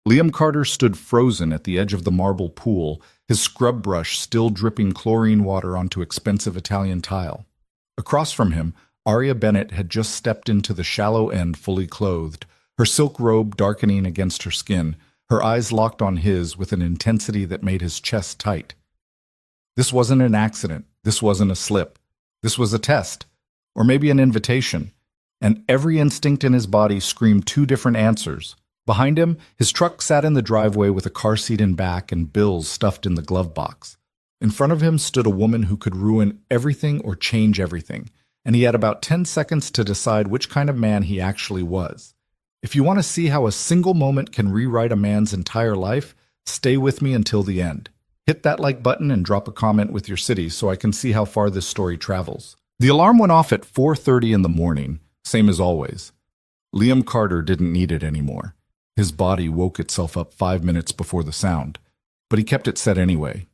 Liam Carter stood frozen at the edge of the marble pool, his scrub brush still dripping chlorine water onto expensive Italian tile. Across from him, Aria Bennett had just stepped into the shallow end fully clothed, her silk robe darkening against her skin, her eyes locked on his with an intensity that made his chest tight. This wasn't an accident. This wasn't a slip. This was a test, or maybe an invitation, and every instinct in his body screamed two different answers. Behind him, his truck sat in the driveway with a car seat in back and bills stuffed in the glove box. In front of him stood a woman who could ruin everything or change everything, and he had about 10 seconds to decide which kind of man he actually was. If you want to see how a single moment can rewrite a man's entire life, stay with me until the end. Hit that like button and drop a comment with your city so I can see how far this story travels. The alarm went off at 4:30 in the morning, same as always. Liam Carter didn't need it anymore. His body woke itself up 5 minutes before the sound, but he kept it set anyway.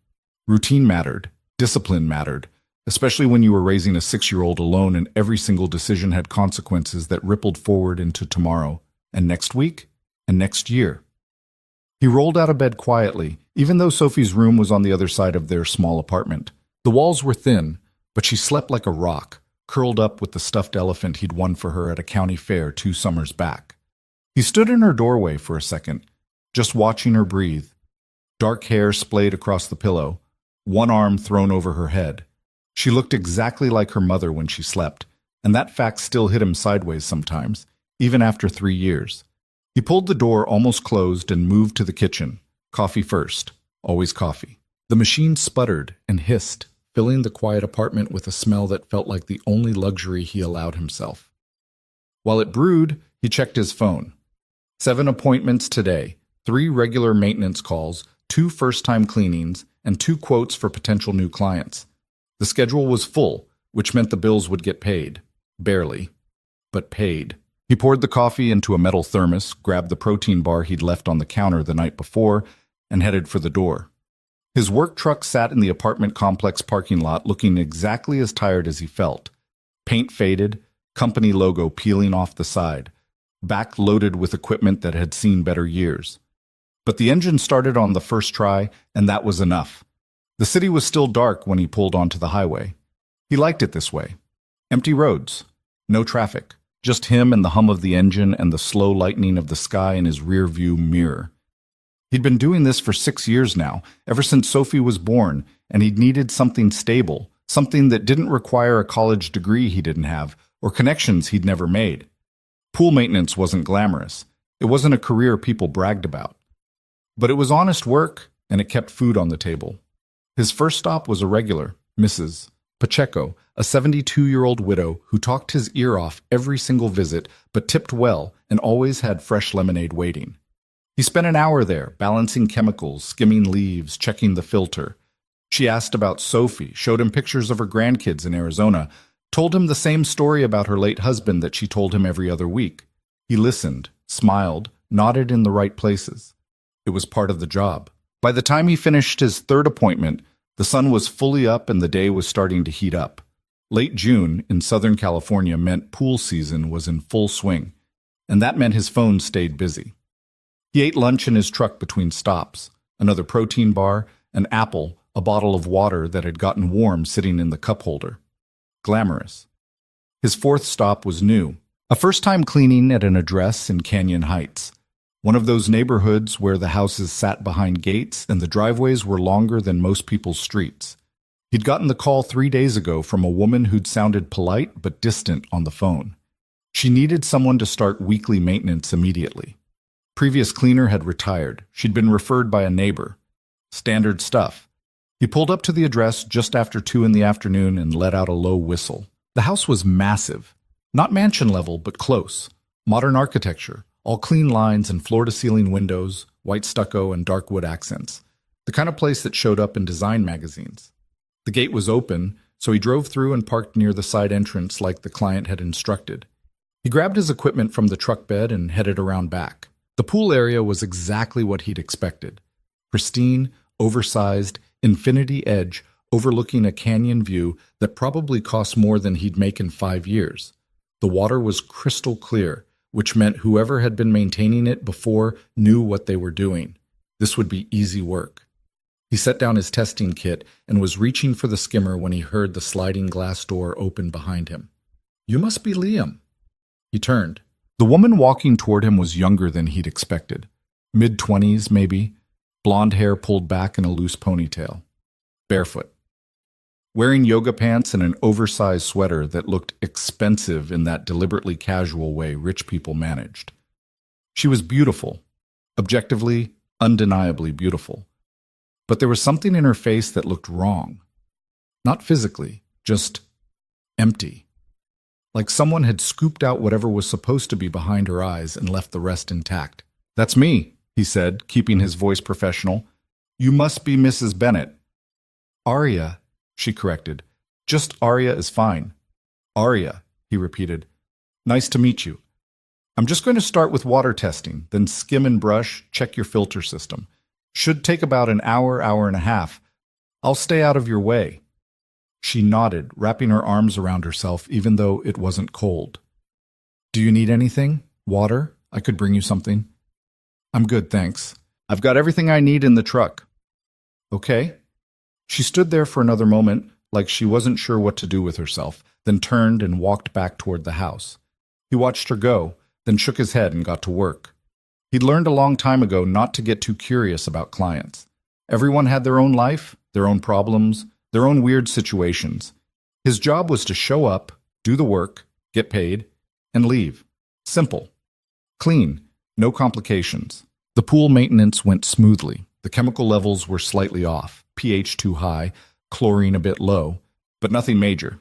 Routine mattered. Discipline mattered, especially when you were raising a 6-year-old alone and every single decision had consequences that rippled forward into tomorrow, and next week, and next year. He rolled out of bed quietly, even though Sophie's room was on the other side of their small apartment. The walls were thin, but she slept like a rock, curled up with the stuffed elephant he'd won for her at a county fair 2 summers back. He stood in her doorway for a second, just watching her breathe. Dark hair splayed across the pillow, one arm thrown over her head. She looked exactly like her mother when she slept, and that fact still hit him sideways sometimes, even after 3 years. He pulled the door almost closed and moved to the kitchen. Coffee first. Always coffee. The machine sputtered and hissed, filling the quiet apartment with a smell that felt like the only luxury he allowed himself. While it brewed, he checked his phone. 7 appointments today, 3 regular maintenance calls, 2 first-time cleanings, and 2 quotes for potential new clients. The schedule was full, which meant the bills would get paid. Barely, but paid. He poured the coffee into a metal thermos, grabbed the protein bar he'd left on the counter the night before, and headed for the door. His work truck sat in the apartment complex parking lot looking exactly as tired as he felt. Paint faded, company logo peeling off the side, back loaded with equipment that had seen better years. But the engine started on the first try, and that was enough. The city was still dark when he pulled onto the highway. He liked it this way. Empty roads, no traffic, just him and the hum of the engine and the slow lightening of the sky in his rear-view mirror. He'd been doing this for 6 years now, ever since Sophie was born, and he'd needed something stable, something that didn't require a college degree he didn't have, or connections he'd never made. Pool maintenance wasn't glamorous. It wasn't a career people bragged about. But it was honest work, and it kept food on the table. His first stop was a regular, Mrs. Pacheco, a 72-year-old widow who talked his ear off every single visit, but tipped well and always had fresh lemonade waiting. He spent an hour there, balancing chemicals, skimming leaves, checking the filter. She asked about Sophie, showed him pictures of her grandkids in Arizona, told him the same story about her late husband that she told him every other week. He listened, smiled, nodded in the right places. It was part of the job. By the time he finished his 3rd appointment, the sun was fully up and the day was starting to heat up. Late June in Southern California meant pool season was in full swing, and that meant his phone stayed busy. He ate lunch in his truck between stops, another protein bar, an apple, a bottle of water that had gotten warm sitting in the cup holder. Glamorous. His 4th stop was new, a first-time cleaning at an address in Canyon Heights, one of those neighborhoods where the houses sat behind gates and the driveways were longer than most people's streets. He'd gotten the call 3 days ago from a woman who'd sounded polite but distant on the phone. She needed someone to start weekly maintenance immediately. Previous cleaner had retired. She'd been referred by a neighbor. Standard stuff. He pulled up to the address just after 2 in the afternoon and let out a low whistle. The house was massive. Not mansion level, but close. Modern architecture, all clean lines and floor-to-ceiling windows, white stucco and dark wood accents. The kind of place that showed up in design magazines. The gate was open, so he drove through and parked near the side entrance like the client had instructed. He grabbed his equipment from the truck bed and headed around back. The pool area was exactly what he'd expected. Pristine, oversized, infinity edge overlooking a canyon view that probably cost more than he'd make in 5 years. The water was crystal clear, which meant whoever had been maintaining it before knew what they were doing. This would be easy work. He set down his testing kit and was reaching for the skimmer when he heard the sliding glass door open behind him. "You must be Liam." He turned. The woman walking toward him was younger than he'd expected. Mid-20s, maybe, blonde hair pulled back in a loose ponytail. Barefoot. Wearing yoga pants and an oversized sweater that looked expensive in that deliberately casual way rich people managed. She was beautiful. Objectively, undeniably beautiful. But there was something in her face that looked wrong. Not physically, just empty. Like someone had scooped out whatever was supposed to be behind her eyes and left the rest intact. "That's me," he said, keeping his voice professional. "You must be Mrs. Bennett." "Arya," she corrected. "Just Arya is fine." "Arya," he repeated. "Nice to meet you. I'm just going to start with water testing, then skim and brush, check your filter system. Should take about an hour, hour and a half. I'll stay out of your way." She nodded, wrapping her arms around herself even though it wasn't cold. "Do you need anything? Water? I could bring you something." "I'm good, thanks. I've got everything I need in the truck." "Okay." She stood there for another moment, like she wasn't sure what to do with herself, then turned and walked back toward the house. He watched her go, then shook his head and got to work. He'd learned a long time ago not to get too curious about clients. Everyone had their own life, their own problems, their own weird situations. His job was to show up, do the work, get paid, and leave. Simple. Clean. No complications. The pool maintenance went smoothly. The chemical levels were slightly off, pH too high, chlorine a bit low, but nothing major.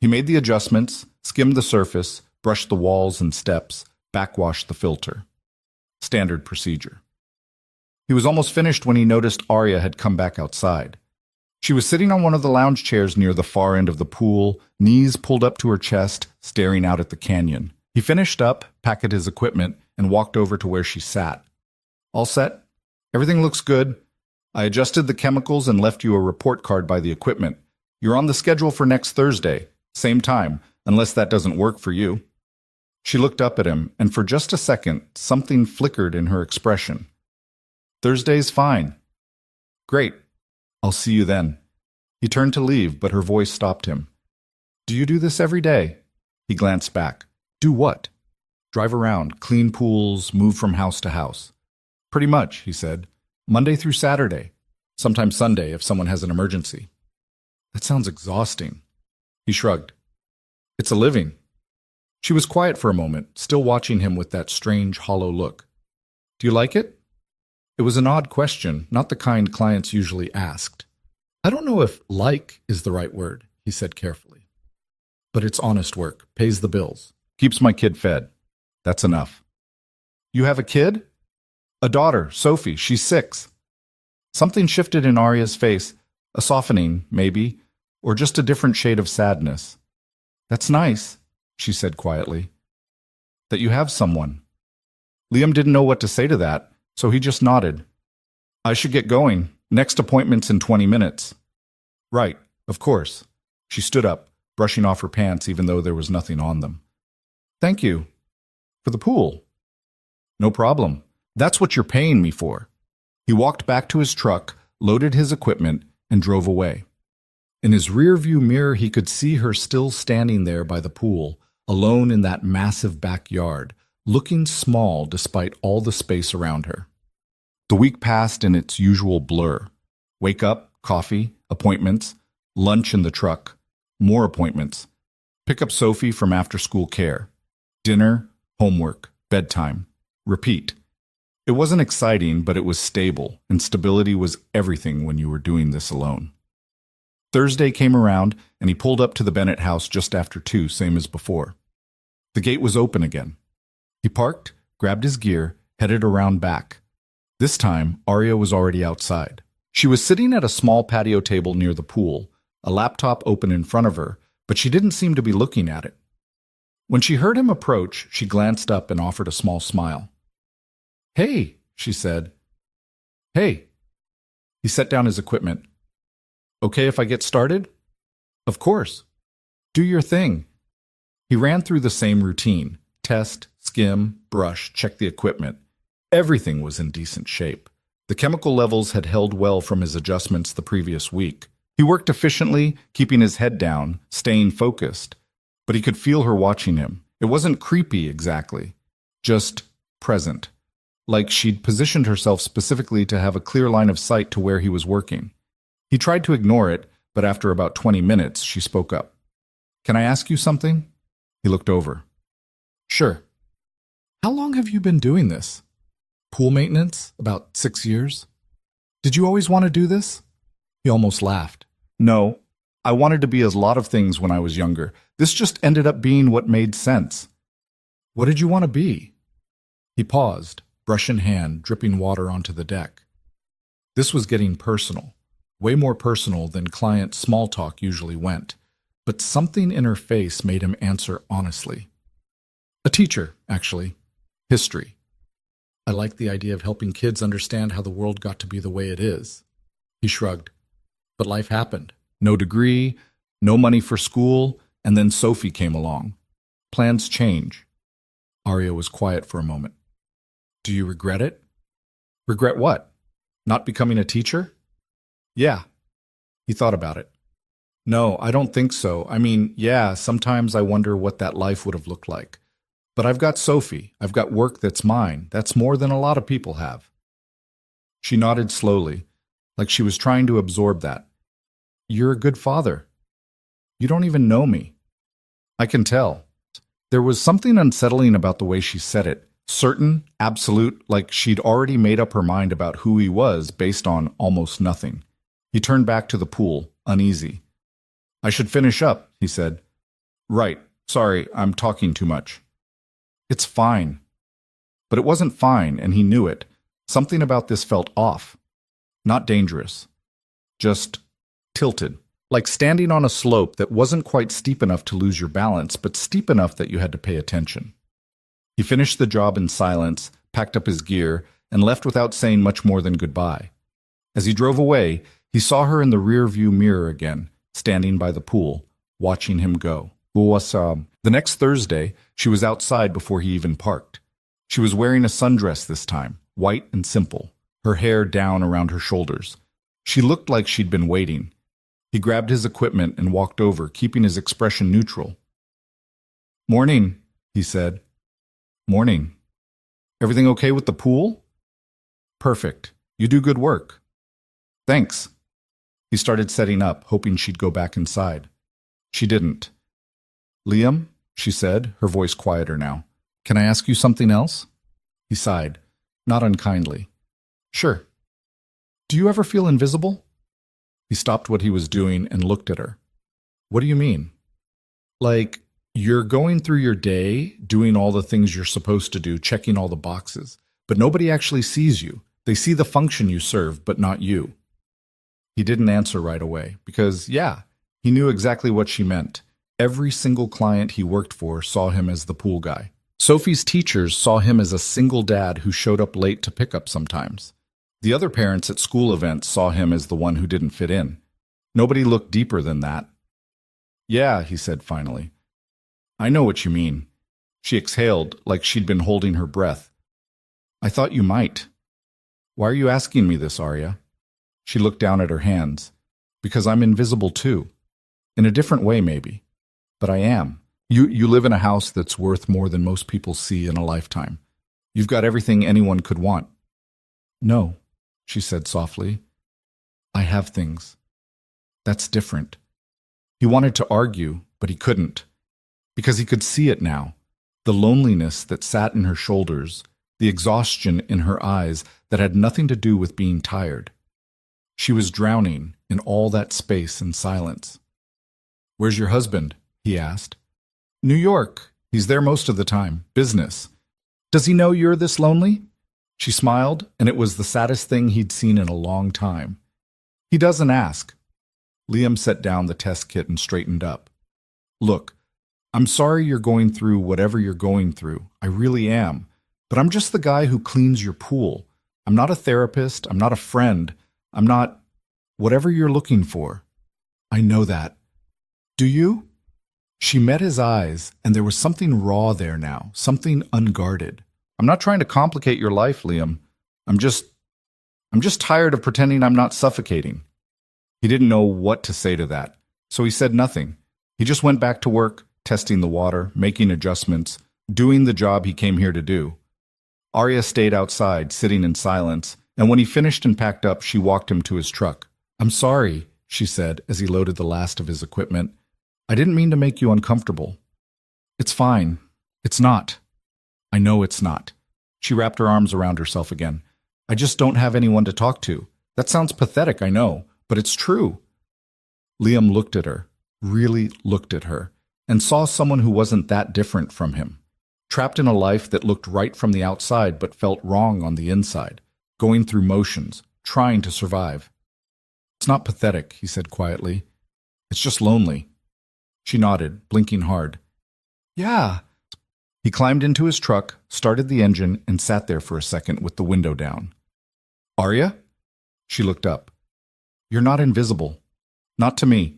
He made the adjustments, skimmed the surface, brushed the walls and steps, backwashed the filter. Standard procedure. He was almost finished when he noticed Arya had come back outside. She was sitting on one of the lounge chairs near the far end of the pool, knees pulled up to her chest, staring out at the canyon. He finished up, packed his equipment, and walked over to where she sat. "All set? Everything looks good. I adjusted the chemicals and left you a report card by the equipment. You're on the schedule for next Thursday, same time, unless that doesn't work for you." She looked up at him, and for just a second, something flickered in her expression. "Thursday's fine." "Great. I'll see you then." He turned to leave, but her voice stopped him. "Do you do this every day?" He glanced back. "Do what?" "Drive around, clean pools, move from house to house." "Pretty much," he said. "Monday through Saturday. Sometimes Sunday if someone has an emergency." "That sounds exhausting." He shrugged. "It's a living." She was quiet for a moment, still watching him with that strange, hollow look. "Do you like it?" It was an odd question, not the kind clients usually asked. "I don't know if 'like' is the right word," he said carefully. "But it's honest work, pays the bills, keeps my kid fed. That's enough." "You have a kid?" "A daughter, Sophie. She's 6. Something shifted in Arya's face, a softening, maybe, or just a different shade of sadness. "That's nice," she said quietly. "That you have someone." Liam didn't know what to say to that, so he just nodded. "I should get going. Next appointment's in 20 minutes." "Right, of course." She stood up, brushing off her pants even though there was nothing on them. "Thank you. For the pool." "No problem. That's what you're paying me for." He walked back to his truck, loaded his equipment, and drove away. In his rearview mirror, he could see her still standing there by the pool, alone in that massive backyard, looking small despite all the space around her. The week passed in its usual blur. Wake up, coffee, appointments, lunch in the truck, more appointments, pick up Sophie from after-school care, dinner, homework, bedtime, repeat. It wasn't exciting, but it was stable, and stability was everything when you were doing this alone. Thursday came around, and he pulled up to the Bennett house just after 2, same as before. The gate was open again. He parked, grabbed his gear, headed around back. This time, Arya was already outside. She was sitting at a small patio table near the pool, a laptop open in front of her, but she didn't seem to be looking at it. When she heard him approach, she glanced up and offered a small smile. "Hey," she said. "Hey." He set down his equipment. "Okay if I get started?" "Of course." "Do your thing." He ran through the same routine. Test, Skim, brush, check the equipment. Everything was in decent shape. The chemical levels had held well from his adjustments the previous week. He worked efficiently, keeping his head down, staying focused. But he could feel her watching him. It wasn't creepy exactly, just present, like she'd positioned herself specifically to have a clear line of sight to where he was working. He tried to ignore it, but after about 20 minutes, she spoke up. "Can I ask you something?" He looked over. "Sure." "How long have you been doing this?" "Pool maintenance? About 6 years." "Did you always want to do this?" He almost laughed. "No, I wanted to be a lot of things when I was younger. This just ended up being what made sense." "What did you want to be?" He paused, brush in hand, dripping water onto the deck. This was getting personal, way more personal than client small talk usually went, but something in her face made him answer honestly. "A teacher, actually. History. I like the idea of helping kids understand how the world got to be the way it is." He shrugged. "But life happened. No degree, no money for school, and then Sophie came along. Plans change." Arya was quiet for a moment. "Do you regret it?" "Regret what? Not becoming a teacher?" "Yeah." He thought about it. "No, I don't think so. I mean, yeah, sometimes I wonder what that life would have looked like. But I've got Sophie. I've got work that's mine. That's more than a lot of people have." She nodded slowly, like she was trying to absorb that. "You're a good father. You don't even know me." "I can tell." There was something unsettling about the way she said it. Certain, absolute, like she'd already made up her mind about who he was based on almost nothing. He turned back to the pool, uneasy. "I should finish up," he said. "Right. Sorry, I'm talking too much." "It's fine." But it wasn't fine, and he knew it. Something about this felt off. Not dangerous. Just tilted. Like standing on a slope that wasn't quite steep enough to lose your balance, but steep enough that you had to pay attention. He finished the job in silence, packed up his gear, and left without saying much more than goodbye. As he drove away, he saw her in the rear-view mirror again, standing by the pool, watching him go. The next Thursday, she was outside before he even parked. She was wearing a sundress this time, white and simple, her hair down around her shoulders. She looked like she'd been waiting. He grabbed his equipment and walked over, keeping his expression neutral. "Morning," he said. "Morning. Everything okay with the pool?" "Perfect. You do good work." "Thanks." He started setting up, hoping she'd go back inside. She didn't. "Liam," she said, her voice quieter now, "can I ask you something else?" He sighed, not unkindly. "Sure." "Do you ever feel invisible?" He stopped what he was doing and looked at her. "What do you mean?" "Like, you're going through your day, doing all the things you're supposed to do, checking all the boxes, but nobody actually sees you. They see the function you serve, but not you." He didn't answer right away, because, yeah, he knew exactly what she meant. Every single client he worked for saw him as the pool guy. Sophie's teachers saw him as a single dad who showed up late to pick up sometimes. The other parents at school events saw him as the one who didn't fit in. Nobody looked deeper than that. "Yeah," he said finally. "I know what you mean." She exhaled like she'd been holding her breath. "I thought you might." "Why are you asking me this, Arya?" She looked down at her hands. "Because I'm invisible too. In a different way, maybe. But I am. You live in a house that's worth more than most people see in a lifetime. You've got everything anyone could want." "No," she said softly. "I have things. That's different." He wanted to argue, but he couldn't. Because he could see it now. The loneliness that sat in her shoulders, the exhaustion in her eyes that had nothing to do with being tired. She was drowning in all that space and silence. "Where's your husband?" he asked. "New York. He's there most of the time. Business." "Does he know you're this lonely?" She smiled, and it was the saddest thing he'd seen in a long time. "He doesn't ask." Liam set down the test kit and straightened up. "Look, I'm sorry you're going through whatever you're going through. I really am. But I'm just the guy who cleans your pool. I'm not a therapist. I'm not a friend. I'm not whatever you're looking for." "I know that." "Do you?" She met his eyes, and there was something raw there now, something unguarded. I'm not trying to complicate your life, Liam. I'm just tired of pretending I'm not suffocating. He didn't know what to say to that, so he said nothing. He just went back to work, testing the water, making adjustments, doing the job he came here to do. Arya stayed outside, sitting in silence, and when he finished and packed up, she walked him to his truck. I'm sorry, she said as he loaded the last of his equipment. I didn't mean to make you uncomfortable. It's fine. It's not. I know it's not. She wrapped her arms around herself again. I just don't have anyone to talk to. That sounds pathetic, I know, but it's true. Liam looked at her, really looked at her, and saw someone who wasn't that different from him, trapped in a life that looked right from the outside but felt wrong on the inside, going through motions, trying to survive. It's not pathetic, he said quietly. It's just lonely. She nodded, blinking hard. Yeah. He climbed into his truck, started the engine, and sat there for a second with the window down. Arya? She looked up. You're not invisible. Not to me.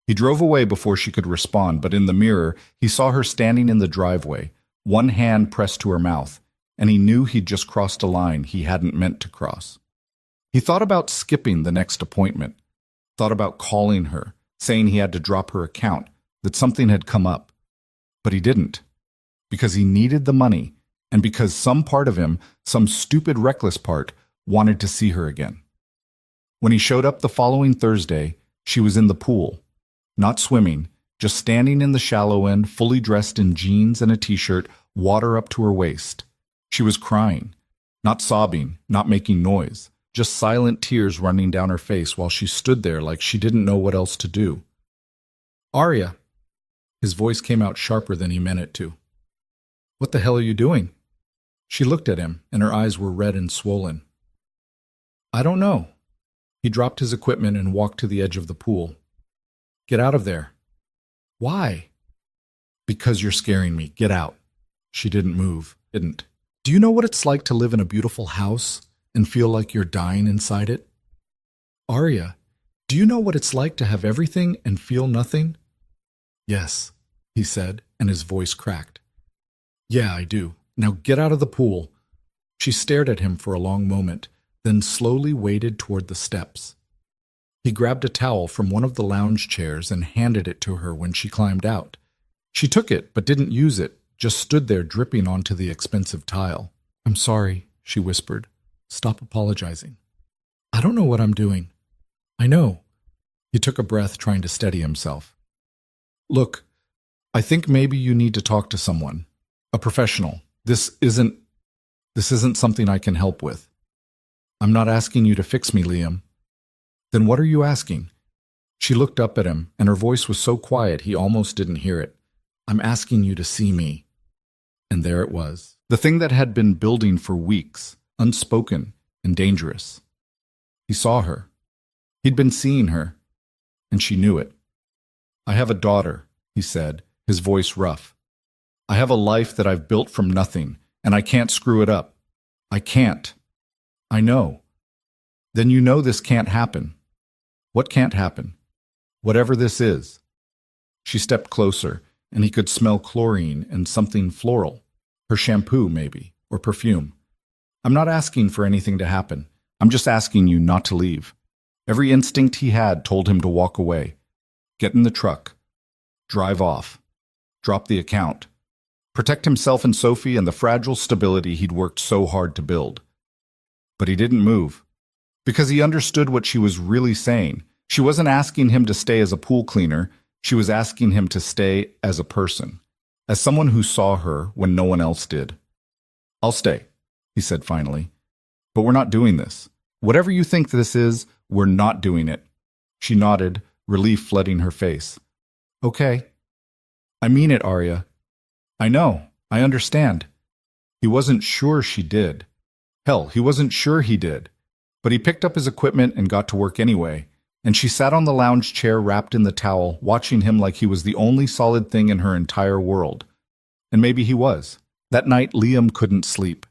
He drove away before she could respond, but in the mirror, he saw her standing in the driveway, one hand pressed to her mouth, and he knew he'd just crossed a line he hadn't meant to cross. He thought about skipping the next appointment, thought about calling her, saying he had to drop her account, that something had come up. But he didn't, because he needed the money, and because some part of him, some stupid reckless part, wanted to see her again. When he showed up the following Thursday, she was in the pool, not swimming, just standing in the shallow end, fully dressed in jeans and a t-shirt, water up to her waist. She was crying, not sobbing, not making noise, just silent tears running down her face while she stood there like she didn't know what else to do. Arya. His voice came out sharper than he meant it to. What the hell are you doing? She looked at him, and her eyes were red and swollen. I don't know. He dropped his equipment and walked to the edge of the pool. Get out of there. Why? Because you're scaring me. Get out. She didn't move. Didn't. Do you know what it's like to live in a beautiful house and feel like you're dying inside it? Arya, do you know what it's like to have everything and feel nothing? Yes, he said, and his voice cracked. Yeah, I do. Now get out of the pool. She stared at him for a long moment, then slowly waded toward the steps. He grabbed a towel from one of the lounge chairs and handed it to her when she climbed out. She took it, but didn't use it, just stood there dripping onto the expensive tile. I'm sorry, she whispered. Stop apologizing. I don't know what I'm doing. I know. He took a breath, trying to steady himself. Look, I think maybe you need to talk to someone. A professional. This isn't something I can help with. I'm not asking you to fix me, Liam. Then what are you asking? She looked up at him, and her voice was so quiet he almost didn't hear it. I'm asking you to see me. And there it was. The thing that had been building for weeks, unspoken and dangerous. He saw her. He'd been seeing her, and she knew it. I have a daughter, he said, his voice rough. I have a life that I've built from nothing, and I can't screw it up. I can't. I know. Then you know this can't happen. What can't happen? Whatever this is. She stepped closer, and he could smell chlorine and something floral. Her shampoo, maybe, or perfume. I'm not asking for anything to happen. I'm just asking you not to leave. Every instinct he had told him to walk away. Get in the truck. Drive off. Drop the account. Protect himself and Sophie and the fragile stability he'd worked so hard to build. But he didn't move. Because he understood what she was really saying. She wasn't asking him to stay as a pool cleaner. She was asking him to stay as a person. As someone who saw her when no one else did. I'll stay, he said finally. But we're not doing this. Whatever you think this is, we're not doing it. She nodded, relief flooding her face. Okay. I mean it, Arya. I know. I understand. He wasn't sure she did. Hell, he wasn't sure he did. But he picked up his equipment and got to work anyway, and she sat on the lounge chair wrapped in the towel, watching him like he was the only solid thing in her entire world. And maybe he was. That night, Liam couldn't sleep.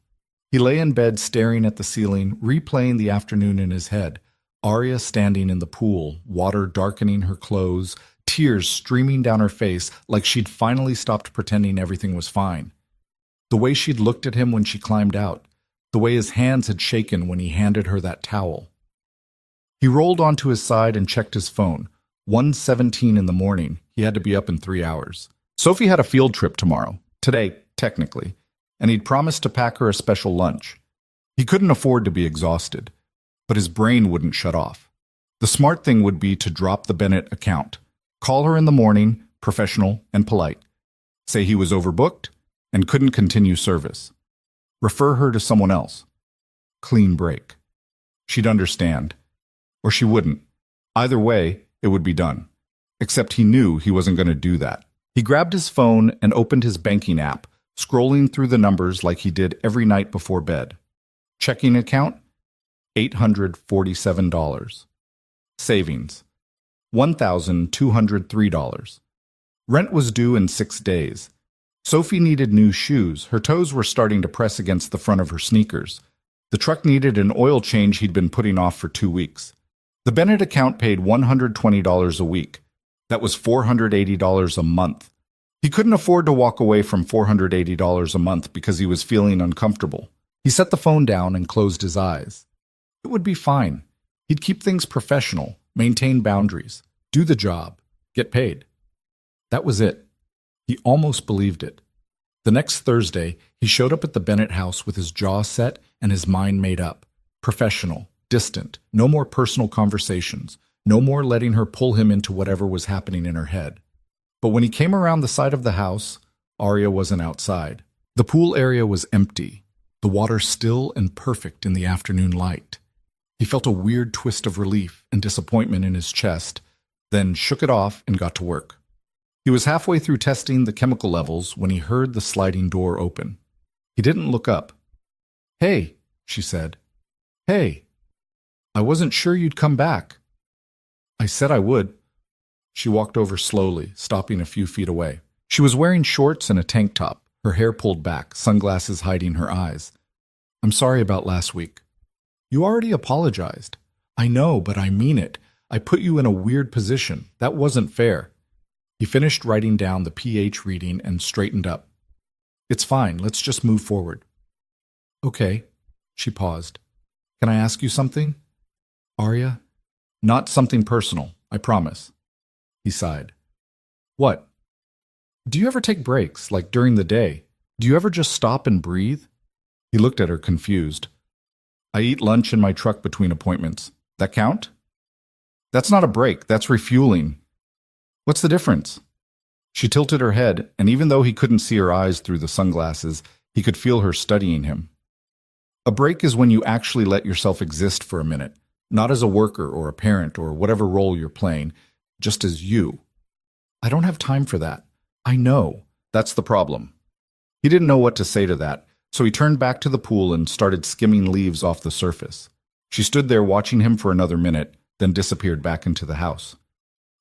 He lay in bed staring at the ceiling, replaying the afternoon in his head. Arya standing in the pool, water darkening her clothes, tears streaming down her face like she'd finally stopped pretending everything was fine. The way she'd looked at him when she climbed out, the way his hands had shaken when he handed her that towel. He rolled onto his side and checked his phone. 1:17 in the morning. He had to be up in 3 hours. Sophie had a field trip tomorrow. Today, technically. And he'd promised to pack her a special lunch. He couldn't afford to be exhausted. But his brain wouldn't shut off. The smart thing would be to drop the Bennett account. Call her in the morning, professional and polite. Say he was overbooked and couldn't continue service. Refer her to someone else. Clean break. She'd understand. Or she wouldn't. Either way, it would be done. Except he knew he wasn't going to do that. He grabbed his phone and opened his banking app, scrolling through the numbers like he did every night before bed. Checking account? $847. Savings? $1,203. Rent was due in 6 days. Sophie needed new shoes. Her toes were starting to press against the front of her sneakers. The truck needed an oil change he'd been putting off for 2 weeks. The Bennett account paid $120 a week. That was $480 a month. He couldn't afford to walk away from $480 a month because he was feeling uncomfortable. He set the phone down and closed his eyes. It would be fine. He'd keep things professional, maintain boundaries, do the job, get paid. That was it. He almost believed it. The next Thursday, he showed up at the Bennett house with his jaw set and his mind made up. Professional, distant, no more personal conversations, no more letting her pull him into whatever was happening in her head. But when he came around the side of the house, Arya wasn't outside. The pool area was empty, the water still and perfect in the afternoon light. He felt a weird twist of relief and disappointment in his chest, then shook it off and got to work. He was halfway through testing the chemical levels when he heard the sliding door open. He didn't look up. "Hey," she said. "Hey. I wasn't sure you'd come back." "I said I would." She walked over slowly, stopping a few feet away. She was wearing shorts and a tank top, her hair pulled back, sunglasses hiding her eyes. "I'm sorry about last week." "You already apologized." "I know, but I mean it. I put you in a weird position. That wasn't fair." He finished writing down the pH reading and straightened up. "It's fine. Let's just move forward." "Okay." She paused. "Can I ask you something?" "Arya?" "Not something personal, I promise." He sighed. "What?" "Do you ever take breaks, like during the day? Do you ever just stop and breathe?" He looked at her confused. "I eat lunch in my truck between appointments. That count?" "That's not a break, that's refueling." "What's the difference?" She tilted her head, and even though he couldn't see her eyes through the sunglasses, he could feel her studying him. "A break is when you actually let yourself exist for a minute, not as a worker or a parent or whatever role you're playing, just as you." "I don't have time for that." "I know. That's the problem." He didn't know what to say to that, so he turned back to the pool and started skimming leaves off the surface. She stood there watching him for another minute, then disappeared back into the house.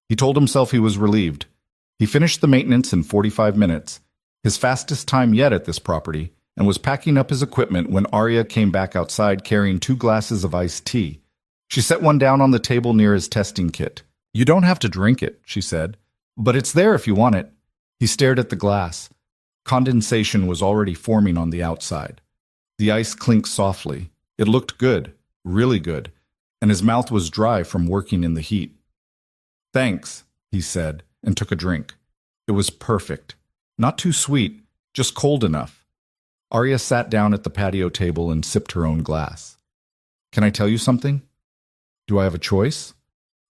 He told himself he was relieved. He finished the maintenance in 45 minutes, his fastest time yet at this property, and was packing up his equipment when Arya came back outside carrying 2 glasses of iced tea. She set one down on the table near his testing kit. "You don't have to drink it," she said, "but it's there if you want it." He stared at the glass. Condensation was already forming on the outside. The ice clinked softly. It looked good, really good, and his mouth was dry from working in the heat. "Thanks," he said, and took a drink. It was perfect. Not too sweet, just cold enough. Arya sat down at the patio table and sipped her own glass. "Can I tell you something?" "Do I have a choice?"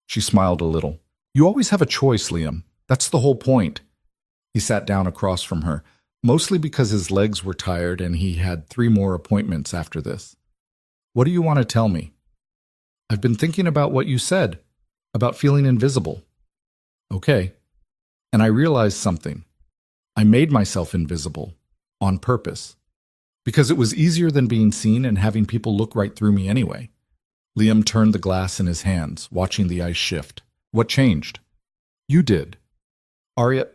She smiled a little. "You always have a choice, Liam. That's the whole point." He sat down across from her, mostly because his legs were tired and he had 3 more appointments after this. "What do you want to tell me?" "I've been thinking about what you said, about feeling invisible." "Okay." "And I realized something. I made myself invisible, on purpose. Because it was easier than being seen and having people look right through me anyway." Liam turned the glass in his hands, watching the ice shift. "What changed?" "You did." "Arya,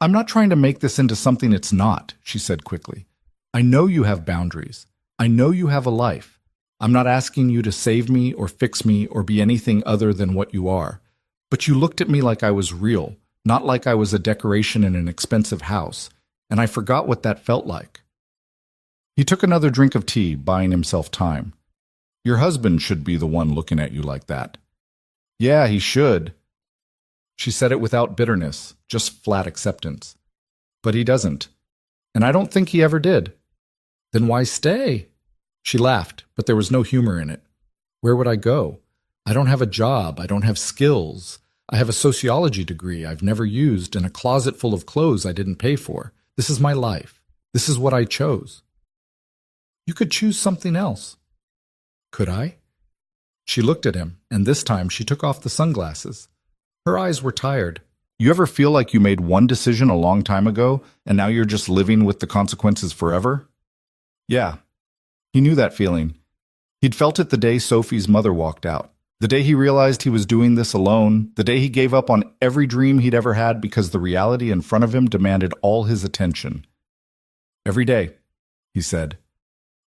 I'm not trying to make this into something it's not," she said quickly. "I know you have boundaries. I know you have a life. I'm not asking you to save me or fix me or be anything other than what you are. But you looked at me like I was real, not like I was a decoration in an expensive house, and I forgot what that felt like. He took another drink of tea, buying himself time. Your husband should be the one looking at you like that. Yeah, he should. She said it without bitterness, just flat acceptance. But he doesn't. And I don't think he ever did. Then why stay? She laughed, but there was no humor in it. Where would I go? I don't have a job. I don't have skills. I have a sociology degree I've never used and a closet full of clothes I didn't pay for. This is my life. This is what I chose. You could choose something else. Could I? She looked at him, and this time she took off the sunglasses. Her eyes were tired. You ever feel like you made one decision a long time ago, and now you're just living with the consequences forever? Yeah. He knew that feeling. He'd felt it the day Sophie's mother walked out. The day he realized he was doing this alone, the day he gave up on every dream he'd ever had because the reality in front of him demanded all his attention. Every day, he said.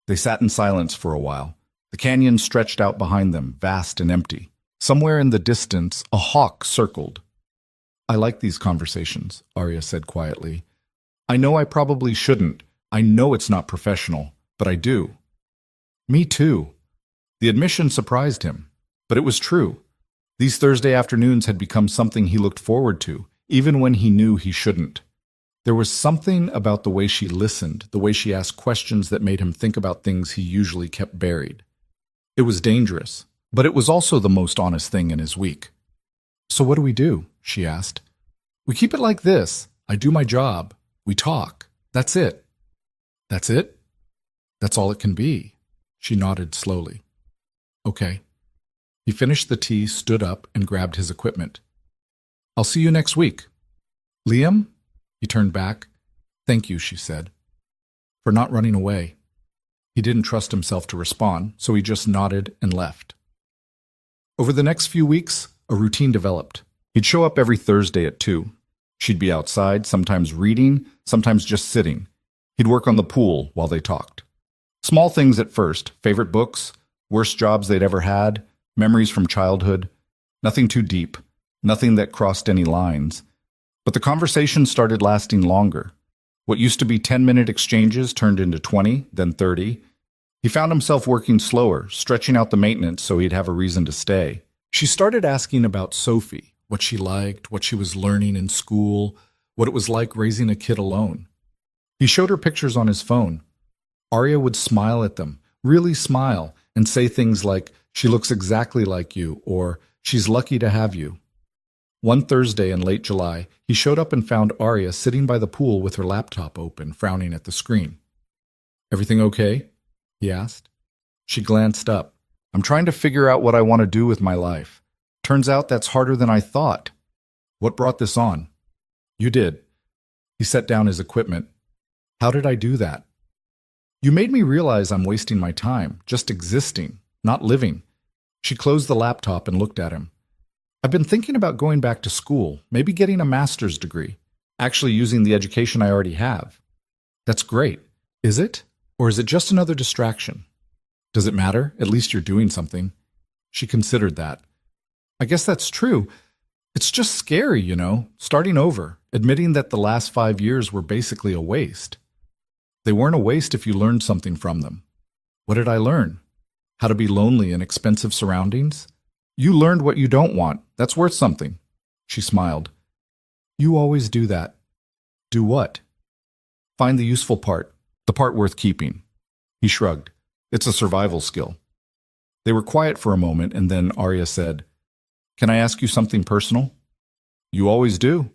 They sat in silence for a while. The canyon stretched out behind them, vast and empty. Somewhere in the distance, a hawk circled. I like these conversations, Arya said quietly. I know I probably shouldn't. I know it's not professional, but I do. Me too. The admission surprised him, but it was true. These Thursday afternoons had become something he looked forward to, even when he knew he shouldn't. There was something about the way she listened, the way she asked questions that made him think about things he usually kept buried. It was dangerous, but it was also the most honest thing in his week. So what do we do? She asked. We keep it like this. I do my job. We talk. That's it. That's it? That's all it can be. She nodded slowly. Okay. He finished the tea, stood up, and grabbed his equipment. I'll see you next week. Liam? He turned back. Thank you, she said, for not running away. He didn't trust himself to respond, so he just nodded and left. Over the next few weeks, a routine developed. He'd show up every Thursday at 2. She'd be outside, sometimes reading, sometimes just sitting. He'd work on the pool while they talked. Small things at first, favorite books, worst jobs they'd ever had, memories from childhood. Nothing too deep, nothing that crossed any lines. But the conversation started lasting longer. What used to be 10-minute exchanges turned into 20, then 30. He found himself working slower, stretching out the maintenance so he'd have a reason to stay. She started asking about Sophie, what she liked, what she was learning in school, what it was like raising a kid alone. He showed her pictures on his phone. Arya would smile at them, really smile, and say things like, she looks exactly like you, or she's lucky to have you. One Thursday in late July, he showed up and found Arya sitting by the pool with her laptop open, frowning at the screen. Everything okay? He asked. She glanced up. I'm trying to figure out what I want to do with my life. Turns out that's harder than I thought. What brought this on? You did. He set down his equipment. How did I do that? You made me realize I'm wasting my time, just existing, not living. She closed the laptop and looked at him. I've been thinking about going back to school, maybe getting a master's degree, actually using the education I already have. That's great. Is it? Or is it just another distraction? Does it matter? At least you're doing something. She considered that. I guess that's true. It's just scary, starting over, admitting that the last 5 years were basically a waste. They weren't a waste if you learned something from them. What did I learn? How to be lonely in expensive surroundings? You learned what you don't want. That's worth something. She smiled. You always do that. Do what? Find the useful part, the part worth keeping. He shrugged. It's a survival skill. They were quiet for a moment, and then Arya said, Can I ask you something personal? You always do.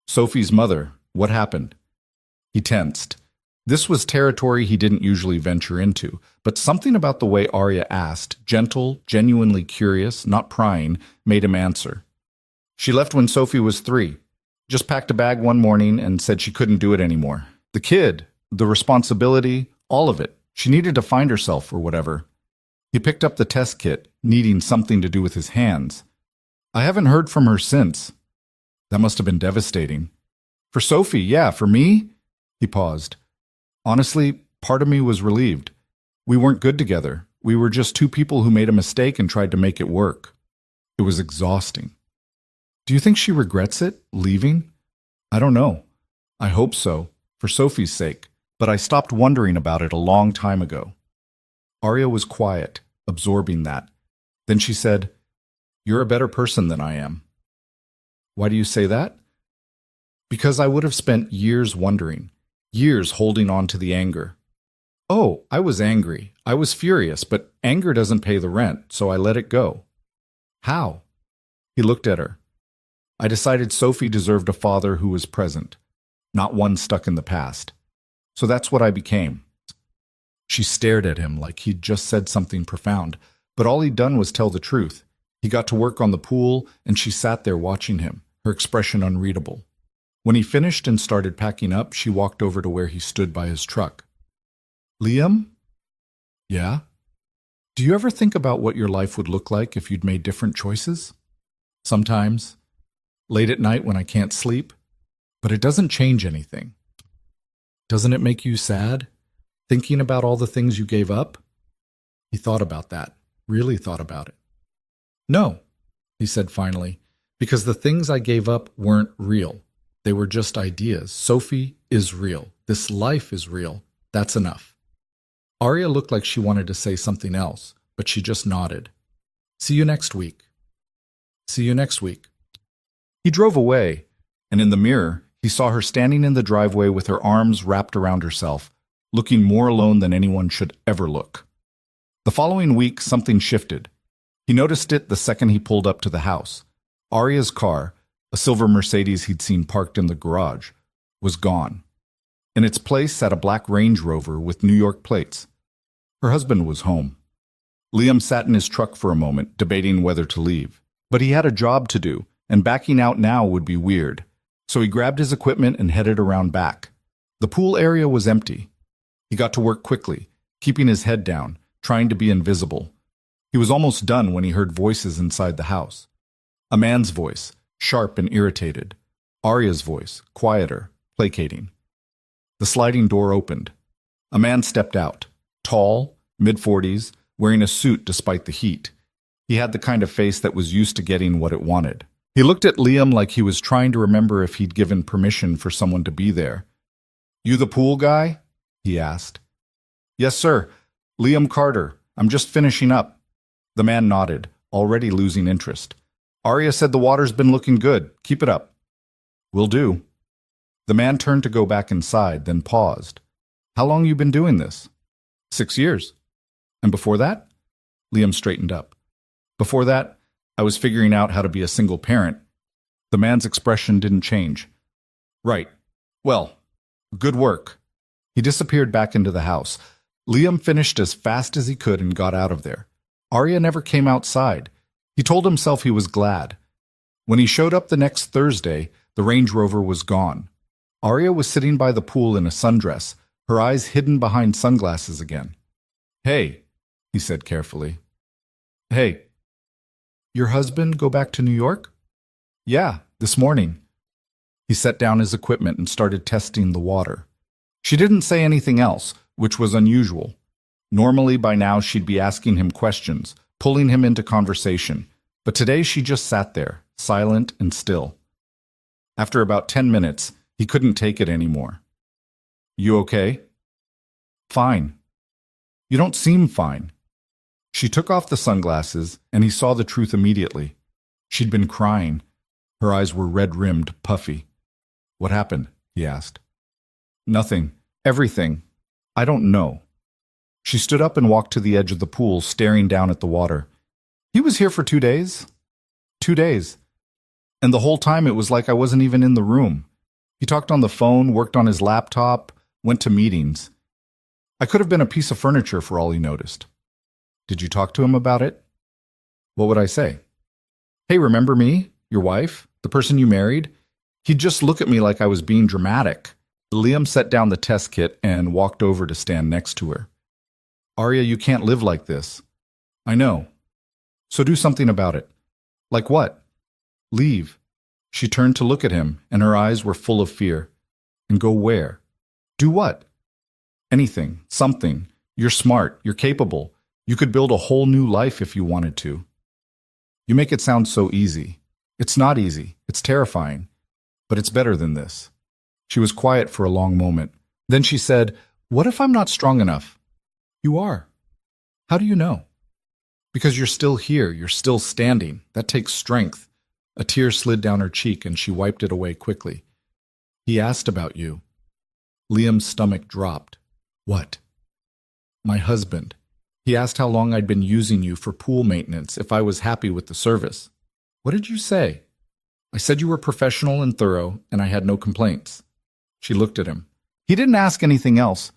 Sophie's mother, what happened? He tensed. This was territory he didn't usually venture into, but something about the way Arya asked, gentle, genuinely curious, not prying, made him answer. She left when Sophie was 3. Just packed a bag one morning and said she couldn't do it anymore. The kid, the responsibility, all of it. She needed to find herself or whatever. He picked up the test kit, needing something to do with his hands. I haven't heard from her since. That must have been devastating. For Sophie, yeah, for me? He paused. Honestly, part of me was relieved. We weren't good together. We were just 2 people who made a mistake and tried to make it work. It was exhausting. Do you think she regrets it, leaving? I don't know. I hope so, for Sophie's sake, but I stopped wondering about it a long time ago. Arya was quiet, absorbing that. Then she said, "You're a better person than I am." Why do you say that? Because I would have spent years wondering, years holding on to the anger. Oh, I was angry. I was furious, but anger doesn't pay the rent, so I let it go. How? He looked at her. I decided Sophie deserved a father who was present, not one stuck in the past. So that's what I became. She stared at him like he'd just said something profound, but all he'd done was tell the truth. He got to work on the pool, and she sat there watching him, her expression unreadable. When he finished and started packing up, she walked over to where he stood by his truck. Liam? Yeah? Do you ever think about what your life would look like if you'd made different choices? Sometimes. Late at night when I can't sleep. But it doesn't change anything. Doesn't it make you sad? Thinking about all the things you gave up? He thought about that, really thought about it. No, he said finally, because the things I gave up weren't real. They were just ideas. Sophie is real. This life is real. That's enough. Arya looked like she wanted to say something else, but she just nodded. See you next week. See you next week. He drove away, and in the mirror, he saw her standing in the driveway with her arms wrapped around herself, looking more alone than anyone should ever look. The following week, something shifted. He noticed it the second he pulled up to the house. Arya's car, a silver Mercedes he'd seen parked in the garage, was gone. In its place sat a black Range Rover with New York plates. Her husband was home. Liam sat in his truck for a moment, debating whether to leave. But he had a job to do, and backing out now would be weird. So he grabbed his equipment and headed around back. The pool area was empty. He got to work quickly, keeping his head down, trying to be invisible. He was almost done when he heard voices inside the house. A man's voice, sharp and irritated. Arya's voice, quieter, placating. The sliding door opened. A man stepped out, tall, mid-40s, wearing a suit despite the heat. He had the kind of face that was used to getting what it wanted. He looked at Liam like he was trying to remember if he'd given permission for someone to be there. "You the pool guy?" he asked. "Yes, sir. Liam Carter. I'm just finishing up." The man nodded, already losing interest. "Arya said the water's been looking good. Keep it up." "Will do." The man turned to go back inside, then paused. "How long you been doing this?" 6 years. "And before that?" Liam straightened up. "Before that, I was figuring out how to be a single parent." The man's expression didn't change. "Right. Well, good work." He disappeared back into the house. Liam finished as fast as he could and got out of there. Arya never came outside. He told himself he was glad. When he showed up the next Thursday, the Range Rover was gone. Arya was sitting by the pool in a sundress, her eyes hidden behind sunglasses again. "Hey," he said carefully. "Hey. Your husband go back to New York?" "Yeah, this morning." He set down his equipment and started testing the water. She didn't say anything else, which was unusual. Normally by now she'd be asking him questions, pulling him into conversation, but today she just sat there, silent and still. After about 10 minutes, he couldn't take it anymore. "You okay?" "Fine." "You don't seem fine." She took off the sunglasses, and he saw the truth immediately. She'd been crying. Her eyes were red-rimmed, puffy. "What happened?" he asked. "Nothing. Everything. I don't know." She stood up and walked to the edge of the pool, staring down at the water. "He was here for 2 days." 2 days. And the whole time it was like I wasn't even in the room. He talked on the phone, worked on his laptop, went to meetings. I could have been a piece of furniture for all he noticed. "Did you talk to him about it?" "What would I say?" "Hey, remember me? Your wife? The person you married?" He'd just look at me like I was being dramatic. Liam set down the test kit and walked over to stand next to her. "Arya, you can't live like this." "I know. So do something about it." "Like what?" "Leave." She turned to look at him, and her eyes were full of fear. "And go where?" "Do what?" "Anything. Something. You're smart. You're capable. You could build a whole new life if you wanted to." "You make it sound so easy." It's not easy. It's terrifying. But it's better than this. She was quiet for a long moment. Then she said, "What if I'm not strong enough?" "You are." "How do you know?" "Because you're still here. You're still standing. That takes strength." A tear slid down her cheek and she wiped it away quickly. "He asked about you." Liam's stomach dropped. "What?" "My husband. He asked how long I'd been using you for pool maintenance, if I was happy with the service." "What did you say?" "I said you were professional and thorough, and I had no complaints." She looked at him. He didn't ask anything else,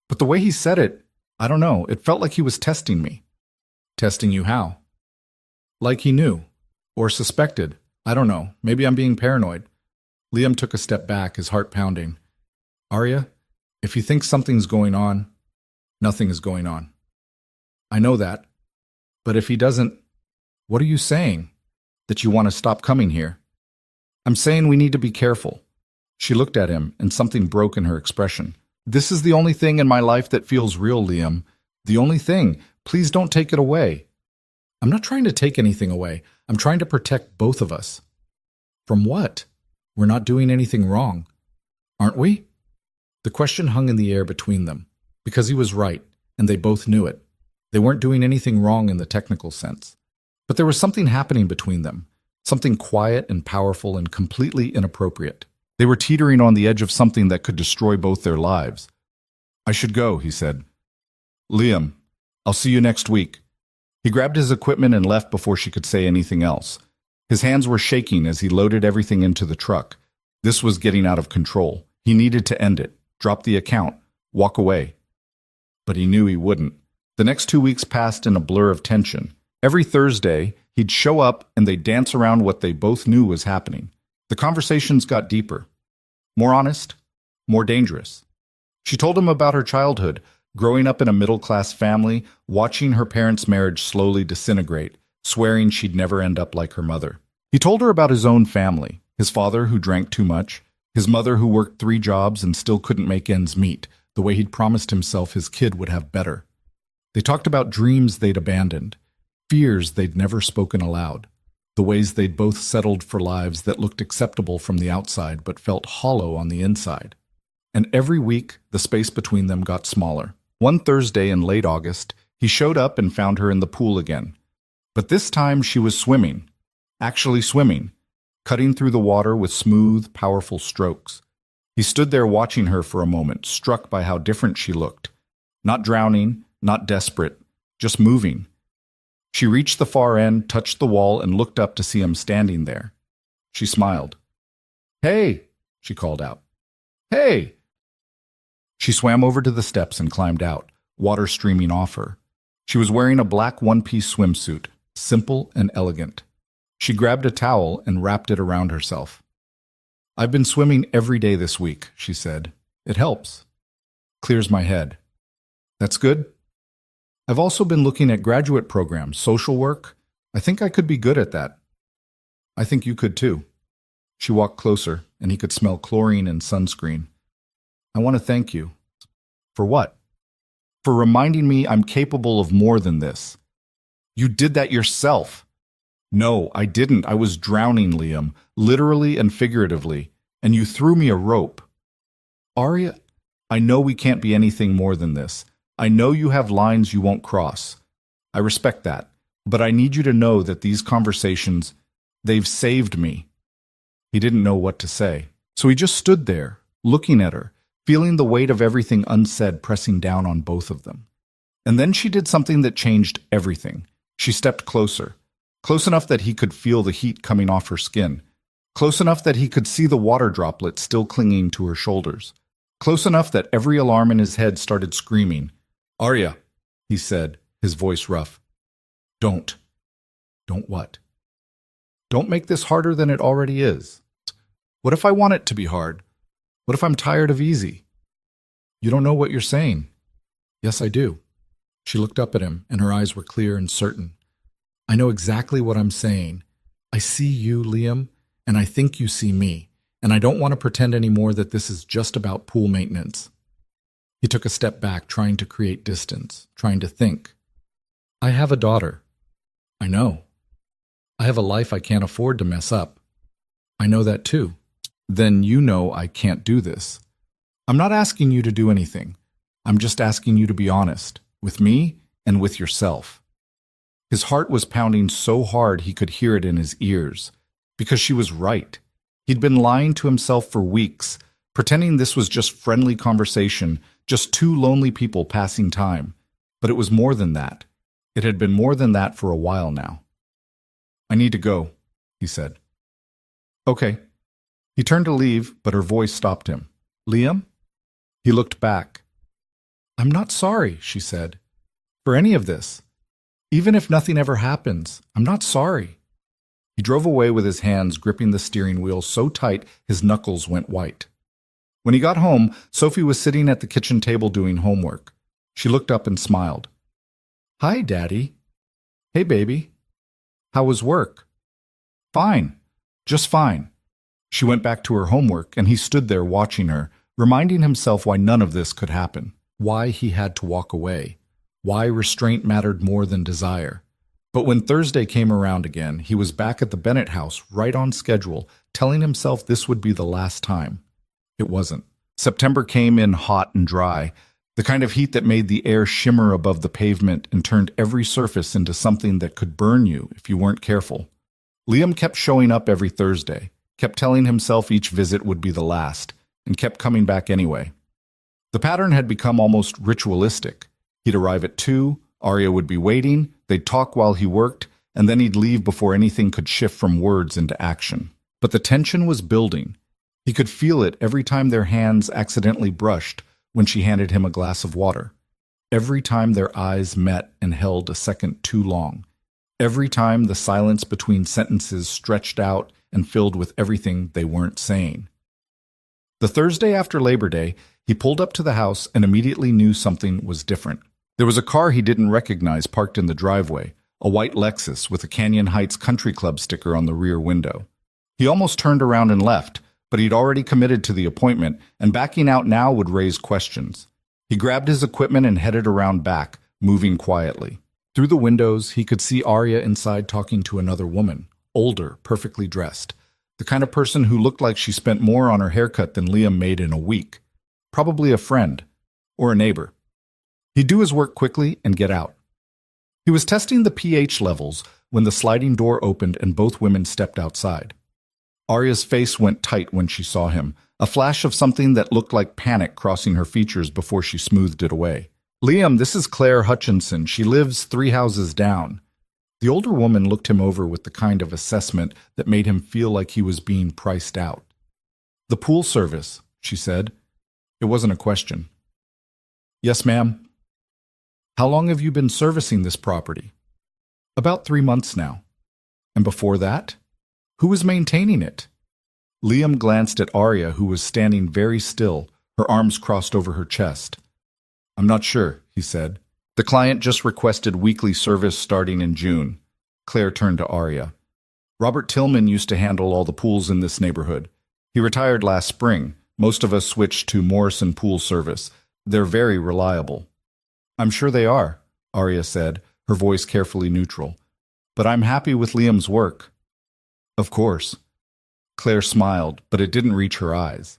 but the way he said it, I don't know, it felt like he was testing me. "Testing you how?" "Like he knew. Or suspected. I don't know. Maybe I'm being paranoid." Liam took a step back, his heart pounding. "Arya, if you think something's going on, nothing is going on." "I know that. But if he doesn't, what are you saying? That you want to stop coming here?" "I'm saying we need to be careful." She looked at him, and something broke in her expression. "This is the only thing in my life that feels real, Liam. The only thing. Please don't take it away." "I'm not trying to take anything away. I'm trying to protect both of us." "From what? We're not doing anything wrong. Aren't we?" The question hung in the air between them, because he was right, and they both knew it. They weren't doing anything wrong in the technical sense. But there was something happening between them, something quiet and powerful and completely inappropriate. They were teetering on the edge of something that could destroy both their lives. "I should go," he said. "Liam, I'll see you next week." He grabbed his equipment and left before she could say anything else. His hands were shaking as he loaded everything into the truck. This was getting out of control. He needed to end it, drop the account, walk away. But he knew he wouldn't. The next 2 weeks passed in a blur of tension. Every Thursday, he'd show up and they'd dance around what they both knew was happening. The conversations got deeper, more honest, more dangerous. She told him about her childhood, growing up in a middle-class family, watching her parents' marriage slowly disintegrate, swearing she'd never end up like her mother. He told her about his own family, his father who drank too much, his mother who worked 3 jobs and still couldn't make ends meet, the way he'd promised himself his kid would have better. They talked about dreams they'd abandoned, fears they'd never spoken aloud, the ways they'd both settled for lives that looked acceptable from the outside but felt hollow on the inside. And every week, the space between them got smaller. One Thursday in late August, he showed up and found her in the pool again. But this time she was swimming, actually swimming, cutting through the water with smooth, powerful strokes. He stood there watching her for a moment, struck by how different she looked. Not drowning, not desperate, just moving. She reached the far end, touched the wall, and looked up to see him standing there. She smiled. "Hey," she called out. "Hey!" She swam over to the steps and climbed out, water streaming off her. She was wearing a black one-piece swimsuit, simple and elegant. She grabbed a towel and wrapped it around herself. "I've been swimming every day this week," she said. "It helps. Clears my head." "That's good." "I've also been looking at graduate programs, social work. I think I could be good at that." "I think you could too." She walked closer, and he could smell chlorine and sunscreen. "I want to thank you." "For what?" "For reminding me I'm capable of more than this." "You did that yourself." "No, I didn't. I was drowning, Liam, literally and figuratively, and you threw me a rope." "Arya, I know we can't be anything more than this. I know you have lines you won't cross. I respect that, but I need you to know that these conversations, they've saved me." He didn't know what to say, so he just stood there, looking at her, feeling the weight of everything unsaid pressing down on both of them. And then she did something that changed everything. She stepped closer, close enough that he could feel the heat coming off her skin, close enough that he could see the water droplets still clinging to her shoulders, close enough that every alarm in his head started screaming. "Arya," he said, his voice rough. Don't what? Don't make this harder than it already is. What if I want it to be hard? What if I'm tired of easy?" "You don't know what you're saying." "Yes, I do." She looked up at him, and her eyes were clear and certain. "I know exactly what I'm saying. I see you, Liam, and I think you see me, and I don't want to pretend anymore that this is just about pool maintenance." He took a step back, trying to create distance, trying to think. "I have a daughter." "I know." I have a life I can't afford to mess up. I know that too. Then you know I can't do this. I'm not asking you to do anything. I'm just asking you to be honest, with me and with yourself. His heart was pounding so hard he could hear it in his ears, because she was right. He'd been lying to himself for weeks, pretending this was just friendly conversation, just two lonely people passing time. But it was more than that. It had been more than that for a while now. I need to go, he said. Okay. He turned to leave, but her voice stopped him. Liam? He looked back. I'm not sorry, she said, for any of this. Even if nothing ever happens, I'm not sorry. He drove away with his hands gripping the steering wheel so tight his knuckles went white. When he got home, Sophie was sitting at the kitchen table doing homework. She looked up and smiled. Hi, Daddy. Hey, baby. How was work? Fine. Just fine. She went back to her homework, and he stood there watching her, reminding himself why none of this could happen, why he had to walk away, why restraint mattered more than desire. But when Thursday came around again, he was back at the Bennett house, right on schedule, telling himself this would be the last time. It wasn't. September came in hot and dry, the kind of heat that made the air shimmer above the pavement and turned every surface into something that could burn you if you weren't careful. Liam kept showing up every Thursday, kept telling himself each visit would be the last, and kept coming back anyway. The pattern had become almost ritualistic. He'd arrive at 2, Arya would be waiting, they'd talk while he worked, and then he'd leave before anything could shift from words into action. But the tension was building. He could feel it every time their hands accidentally brushed when she handed him a glass of water. Every time their eyes met and held a second too long. Every time the silence between sentences stretched out and filled with everything they weren't saying. The Thursday after Labor Day, he pulled up to the house and immediately knew something was different. There was a car he didn't recognize parked in the driveway, a white Lexus with a Canyon Heights Country Club sticker on the rear window. He almost turned around and left, but he'd already committed to the appointment, and backing out now would raise questions. He grabbed his equipment and headed around back, moving quietly. Through the windows, he could see Arya inside talking to another woman, older, perfectly dressed, the kind of person who looked like she spent more on her haircut than Liam made in a week. Probably a friend, or a neighbor. He'd do his work quickly and get out. He was testing the pH levels when the sliding door opened and both women stepped outside. Arya's face went tight when she saw him, a flash of something that looked like panic crossing her features before she smoothed it away. Liam, this is Claire Hutchinson. She lives 3 houses down. The older woman looked him over with the kind of assessment that made him feel like he was being priced out. The pool service, she said. It wasn't a question. Yes, ma'am. How long have you been servicing this property? About 3 months now. And before that? Who was maintaining it? Liam glanced at Arya, who was standing very still, her arms crossed over her chest. I'm not sure, he said. The client just requested weekly service starting in June. Claire turned to Arya. Robert Tillman used to handle all the pools in this neighborhood. He retired last spring. Most of us switched to Morrison Pool Service. They're very reliable. I'm sure they are, Arya said, her voice carefully neutral. But I'm happy with Liam's work. Of course. Claire smiled, but it didn't reach her eyes.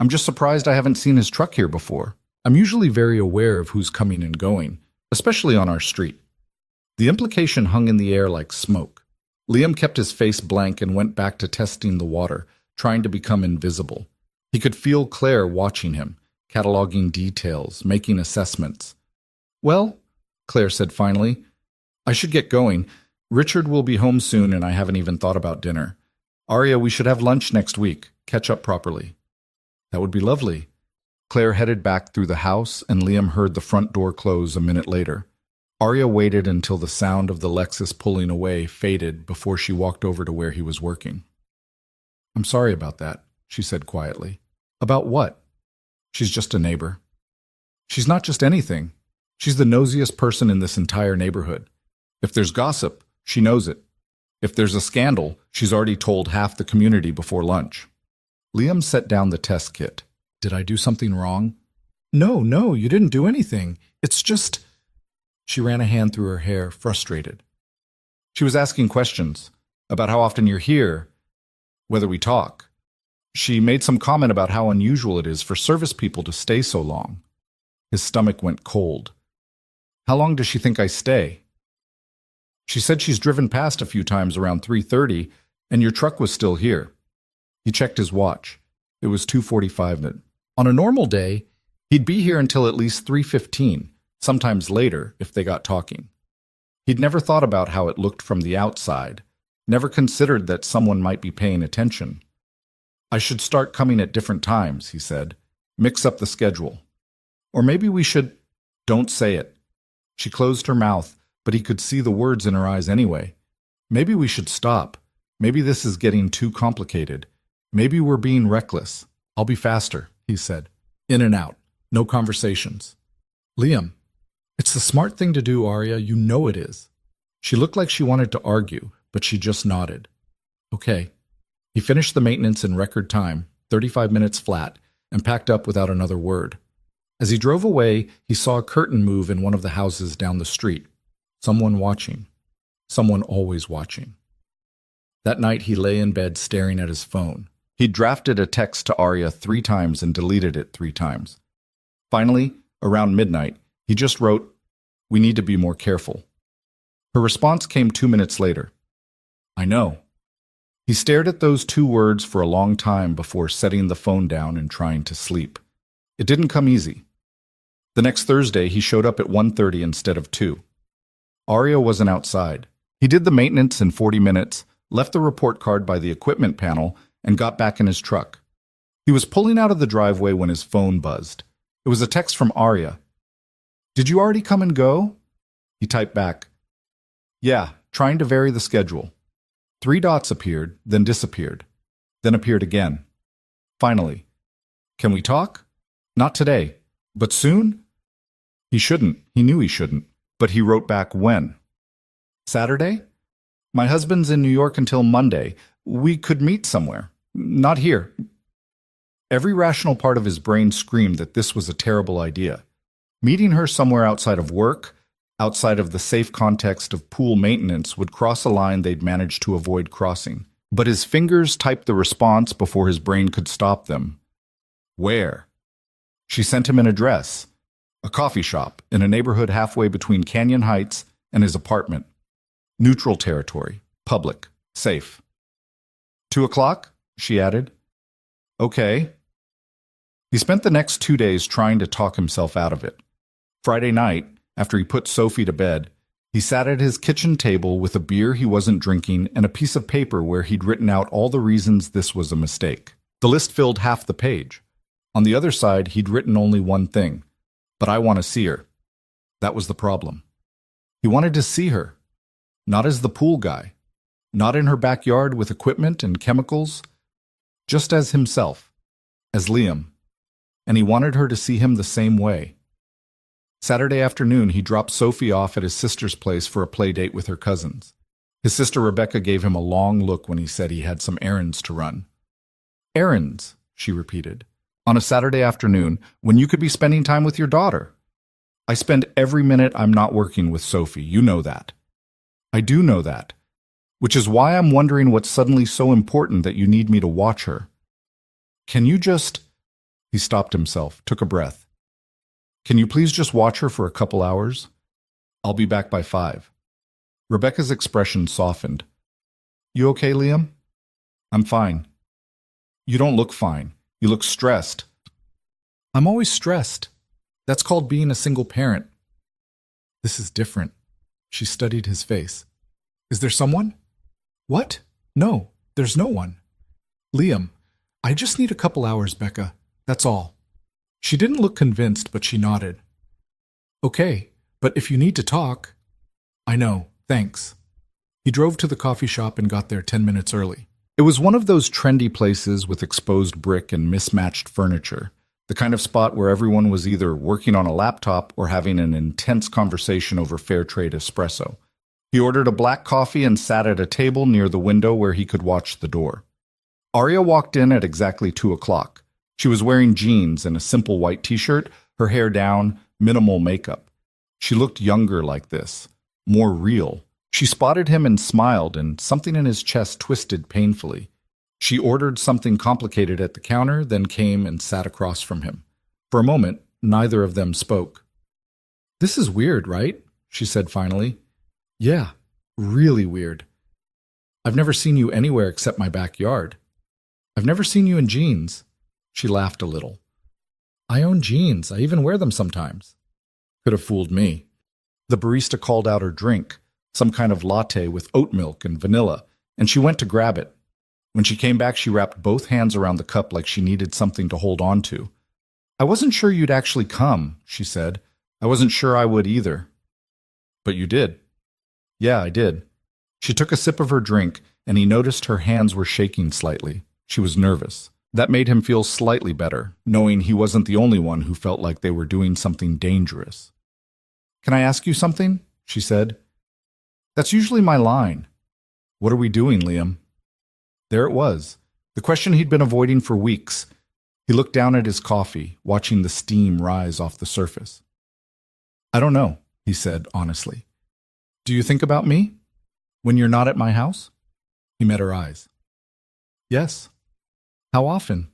I'm just surprised I haven't seen his truck here before. I'm usually very aware of who's coming and going, especially on our street. The implication hung in the air like smoke. Liam kept his face blank and went back to testing the water, trying to become invisible. He could feel Claire watching him, cataloging details, making assessments. Well, Claire said finally, I should get going. Richard will be home soon and I haven't even thought about dinner. Arya, we should have lunch next week, catch up properly. That would be lovely. Claire headed back through the house and Liam heard the front door close a minute later. Arya waited until the sound of the Lexus pulling away faded before she walked over to where he was working. I'm sorry about that, she said quietly. About what? She's just a neighbor. She's not just anything. She's the nosiest person in this entire neighborhood. If there's gossip, she knows it. If there's a scandal, she's already told half the community before lunch. Liam set down the test kit. Did I do something wrong? No, you didn't do anything. It's just... She ran a hand through her hair, frustrated. She was asking questions. About how often you're here, whether we talk. She made some comment about how unusual it is for service people to stay so long. His stomach went cold. How long does she think I stay? She said she's driven past a few times around 3:30, and your truck was still here. He checked his watch. It was 2:45. On a normal day, he'd be here until at least 3:15, sometimes later if they got talking. He'd never thought about how it looked from the outside, never considered that someone might be paying attention. I should start coming at different times, he said. Mix up the schedule. Or maybe we should... Don't say it. She closed her mouth, but he could see the words in her eyes anyway. Maybe we should stop. Maybe this is getting too complicated. Maybe we're being reckless. I'll be faster, he said. In and out. No conversations. Liam, it's the smart thing to do, Arya. You know it is. She looked like she wanted to argue, but she just nodded. Okay. He finished the maintenance in record time, 35 minutes flat, and packed up without another word. As he drove away, he saw a curtain move in one of the houses down the street. Someone watching. Someone always watching. That night he lay in bed staring at his phone. He drafted a text to Arya 3 times and deleted it 3 times. Finally, around midnight, he just wrote, "We need to be more careful." Her response came 2 minutes later. "I know." He stared at those 2 words for a long time before setting the phone down and trying to sleep. It didn't come easy. The next Thursday, he showed up at 1:30 instead of 2. Arya wasn't outside. He did the maintenance in 40 minutes, left the report card by the equipment panel, and got back in his truck. He was pulling out of the driveway when his phone buzzed. It was a text from Arya. "Did you already come and go?" He typed back, "Yeah, trying to vary the schedule." 3 dots appeared, then disappeared, then appeared again. Finally, "Can we talk?" "Not today, but soon?" He shouldn't. He knew he shouldn't. But he wrote back when. "Saturday? My husband's in New York until Monday. We could meet somewhere. Not here." Every rational part of his brain screamed that this was a terrible idea. Meeting her somewhere outside of work, outside of the safe context of pool maintenance, would cross a line they'd managed to avoid crossing. But his fingers typed the response before his brain could stop them. Where? She sent him an address. A coffee shop in a neighborhood halfway between Canyon Heights and his apartment. Neutral territory. Public. Safe. 2 o'clock? She added. Okay. He spent the next 2 days trying to talk himself out of it. Friday night, after he put Sophie to bed, he sat at his kitchen table with a beer he wasn't drinking and a piece of paper where he'd written out all the reasons this was a mistake. The list filled half the page. On the other side, he'd written only one thing. But I want to see her. That was the problem. He wanted to see her. Not as the pool guy. Not in her backyard with equipment and chemicals. Just as himself. As Liam. And he wanted her to see him the same way. Saturday afternoon, he dropped Sophie off at his sister's place for a play date with her cousins. His sister Rebecca gave him a long look when he said he had some errands to run. Errands, she repeated. On a Saturday afternoon, when you could be spending time with your daughter. I spend every minute I'm not working with Sophie, you know that. I do know that. Which is why I'm wondering what's suddenly so important that you need me to watch her. Can you just... He stopped himself, took a breath. Can you please just watch her for a couple hours? I'll be back by 5. Rebecca's expression softened. You okay, Liam? I'm fine. You don't look fine. You look stressed. I'm always stressed. That's called being a single parent. This is different. She studied his face. Is there someone? What? No, there's no one. Liam, I just need a couple hours, Becca. That's all. She didn't look convinced, but she nodded. Okay, but if you need to talk... I know, thanks. He drove to the coffee shop and got there 10 minutes early. It was one of those trendy places with exposed brick and mismatched furniture, the kind of spot where everyone was either working on a laptop or having an intense conversation over fair trade espresso. He ordered a black coffee and sat at a table near the window where he could watch the door. Arya walked in at exactly 2 o'clock. She was wearing jeans and a simple white t-shirt, her hair down, minimal makeup. She looked younger like this, more real. She spotted him and smiled, and something in his chest twisted painfully. She ordered something complicated at the counter, then came and sat across from him. For a moment, neither of them spoke. "This is weird, right?" she said finally. "Yeah, really weird. I've never seen you anywhere except my backyard. I've never seen you in jeans." She laughed a little. "I own jeans. I even wear them sometimes." Could have fooled me. The barista called out her drink, some kind of latte with oat milk and vanilla, and she went to grab it. When she came back, she wrapped both hands around the cup like she needed something to hold on to. "I wasn't sure you'd actually come," she said. "I wasn't sure I would either." "But you did." "Yeah, I did." She took a sip of her drink, and he noticed her hands were shaking slightly. She was nervous. That made him feel slightly better, knowing he wasn't the only one who felt like they were doing something dangerous. "Can I ask you something?" she said. "That's usually my line." "What are we doing, Liam?" There it was, the question he'd been avoiding for weeks. He looked down at his coffee, watching the steam rise off the surface. "I don't know," he said honestly. "Do you think about me? When you're not at my house?" He met her eyes. "Yes." "How often?"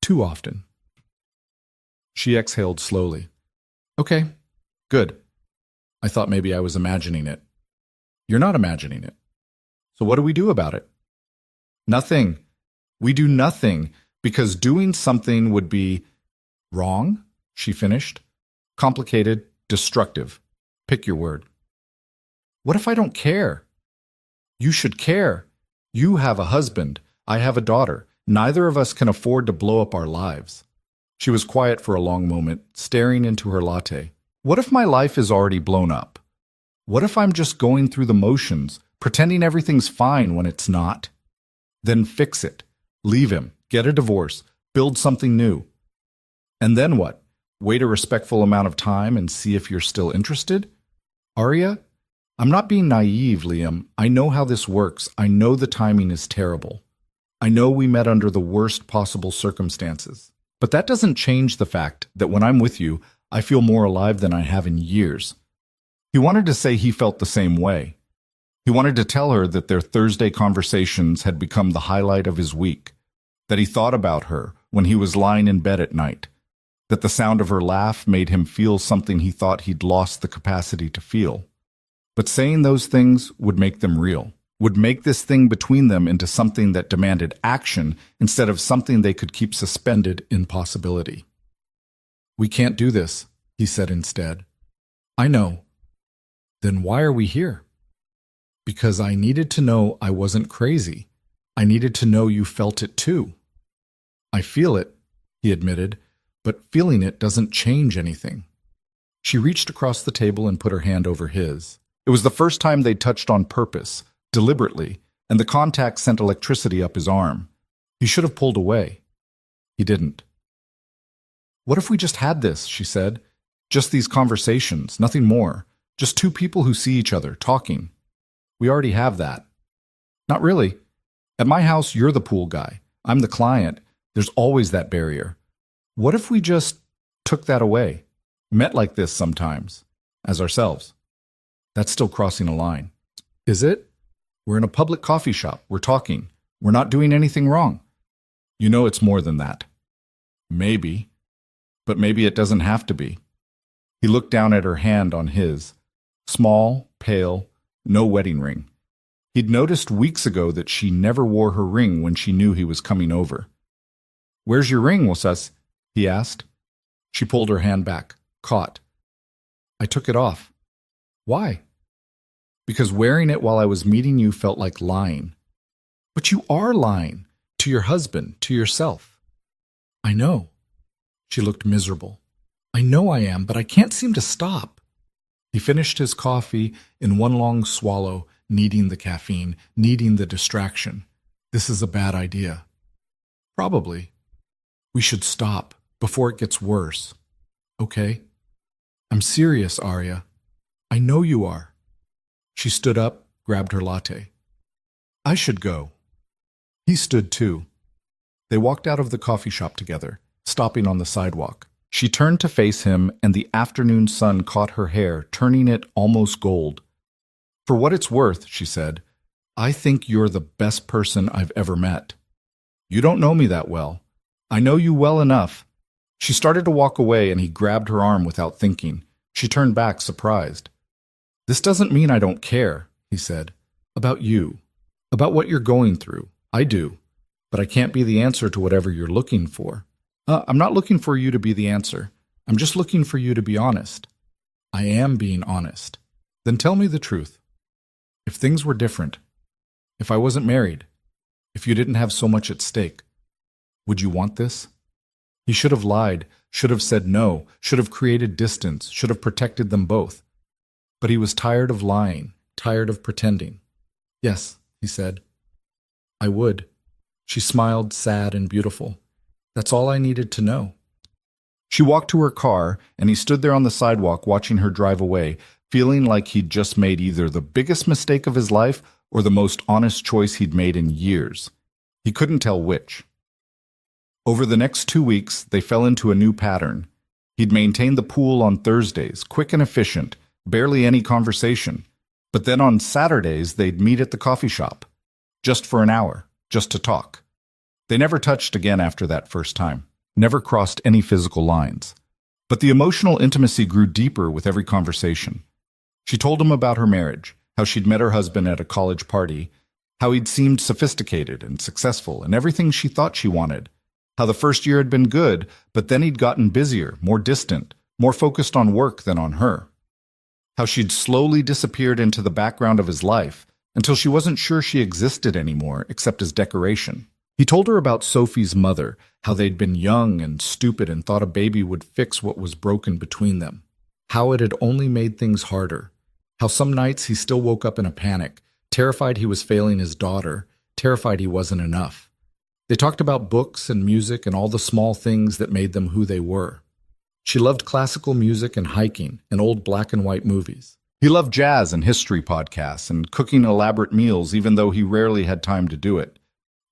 "Too often." She exhaled slowly. "Okay, good. I thought maybe I was imagining it." "You're not imagining it. So what do we do about it?" "Nothing. We do nothing, because doing something would be wrong," she finished. "Complicated, destructive. Pick your word." "What if I don't care?" "You should care. You have a husband. I have a daughter. Neither of us can afford to blow up our lives." She was quiet for a long moment, staring into her latte. "What if my life is already blown up? What if I'm just going through the motions, pretending everything's fine when it's not? Then fix it. Leave him. Get a divorce. Build something new. And then what? Wait a respectful amount of time and see if you're still interested? Arya, I'm not being naive, Liam. I know how this works. I know the timing is terrible. I know we met under the worst possible circumstances. But that doesn't change the fact that when I'm with you, I feel more alive than I have in years." He wanted to say he felt the same way. He wanted to tell her that their Thursday conversations had become the highlight of his week, that he thought about her when he was lying in bed at night, that the sound of her laugh made him feel something he thought he'd lost the capacity to feel. But saying those things would make them real, would make this thing between them into something that demanded action instead of something they could keep suspended in possibility. "We can't do this," he said instead. "I know." "Then why are we here?" "Because I needed to know I wasn't crazy. I needed to know you felt it too." "I feel it," he admitted, "but feeling it doesn't change anything." She reached across the table and put her hand over his. It was the first time they'd touched on purpose, deliberately, and the contact sent electricity up his arm. He should have pulled away. He didn't. "What if we just had this?" she said. "Just these conversations, nothing more. Just two people who see each other, talking. We already have that." "Not really. At my house, you're the pool guy. I'm the client. There's always that barrier. What if we just took that away? Met like this sometimes, as ourselves?" "That's still crossing a line." "Is it? We're in a public coffee shop. We're talking. We're not doing anything wrong." "You know it's more than that." "Maybe. But maybe it doesn't have to be." He looked down at her hand on his. Small, pale, no wedding ring. He'd noticed weeks ago that she never wore her ring when she knew he was coming over. "Where's your ring, Wosas?" he asked. She pulled her hand back, caught. "I took it off." "Why?" "Because wearing it while I was meeting you felt like lying." "But you are lying. To your husband, to yourself." "I know." She looked miserable. "I know I am, but I can't seem to stop." He finished his coffee in one long swallow, needing the caffeine, needing the distraction. "This is a bad idea." "Probably. We should stop before it gets worse. Okay? I'm serious, Arya. I know you are." She stood up, grabbed her latte. "I should go." He stood too. They walked out of the coffee shop together, stopping on the sidewalk. She turned to face him, and the afternoon sun caught her hair, turning it almost gold. For what it's worth, she said, I think you're the best person I've ever met. You don't know me that well. I know you well enough. She started to walk away and he grabbed her arm without thinking. She turned back, surprised. This doesn't mean I don't care, he said. About you. About what you're going through. I do. But I can't be the answer to whatever you're looking for. I'm not looking for you to be the answer. I'm just looking for you to be honest. I am being honest. Then tell me the truth. If things were different, if I wasn't married, if you didn't have so much at stake, would you want this? He should have lied, should have said no, should have created distance, should have protected them both. But he was tired of lying, tired of pretending. Yes, he said. I would. She smiled, sad and beautiful. That's all I needed to know. She walked to her car, and he stood there on the sidewalk watching her drive away, feeling like he'd just made either the biggest mistake of his life or the most honest choice he'd made in years. He couldn't tell which. Over the next 2 weeks, they fell into a new pattern. He'd maintain the pool on Thursdays, quick and efficient, barely any conversation. But then on Saturdays, they'd meet at the coffee shop. Just for an hour, just to talk. They never touched again after that first time. Never crossed any physical lines. But the emotional intimacy grew deeper with every conversation. She told him about her marriage, how she'd met her husband at a college party, how he'd seemed sophisticated and successful and everything she thought she wanted, how the first year had been good, but then he'd gotten busier, more distant, more focused on work than on her, how she'd slowly disappeared into the background of his life until she wasn't sure she existed anymore except as decoration. He told her about Sophie's mother, how they'd been young and stupid and thought a baby would fix what was broken between them, how it had only made things harder, how some nights he still woke up in a panic, terrified he was failing his daughter, terrified he wasn't enough. They talked about books and music and all the small things that made them who they were. She loved classical music and hiking and old black and white movies. He loved jazz and history podcasts and cooking elaborate meals even though he rarely had time to do it.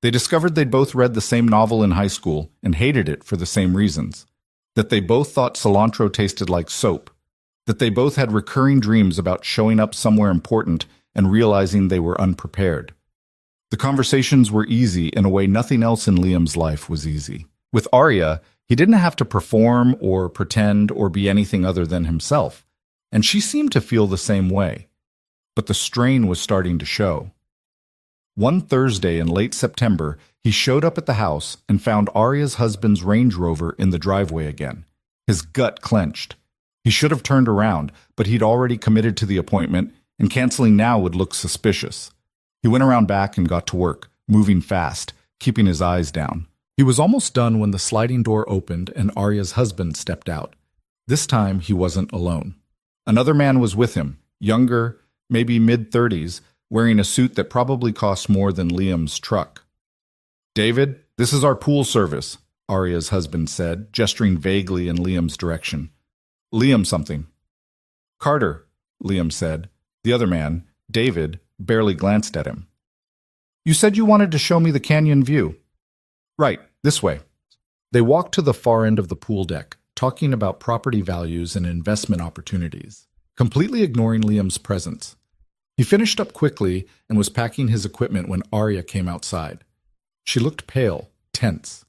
They discovered they'd both read the same novel in high school and hated it for the same reasons. That they both thought cilantro tasted like soap. That they both had recurring dreams about showing up somewhere important and realizing they were unprepared. The conversations were easy in a way nothing else in Liam's life was easy. With Arya, he didn't have to perform or pretend or be anything other than himself, and she seemed to feel the same way. But the strain was starting to show. One Thursday in late September, he showed up at the house and found Arya's husband's Range Rover in the driveway again. His gut clenched. He should have turned around, but he'd already committed to the appointment, and canceling now would look suspicious. He went around back and got to work, moving fast, keeping his eyes down. He was almost done when the sliding door opened and Arya's husband stepped out. This time he wasn't alone. Another man was with him, younger, maybe mid-30s, wearing a suit that probably cost more than Liam's truck. David, this is our pool service, Arya's husband said, gesturing vaguely in Liam's direction. Liam something. Carter, Liam said. The other man, David, barely glanced at him. You said you wanted to show me the canyon view. Right, this way. They walked to the far end of the pool deck, talking about property values and investment opportunities, completely ignoring Liam's presence. He finished up quickly and was packing his equipment when Arya came outside. She looked pale, tense.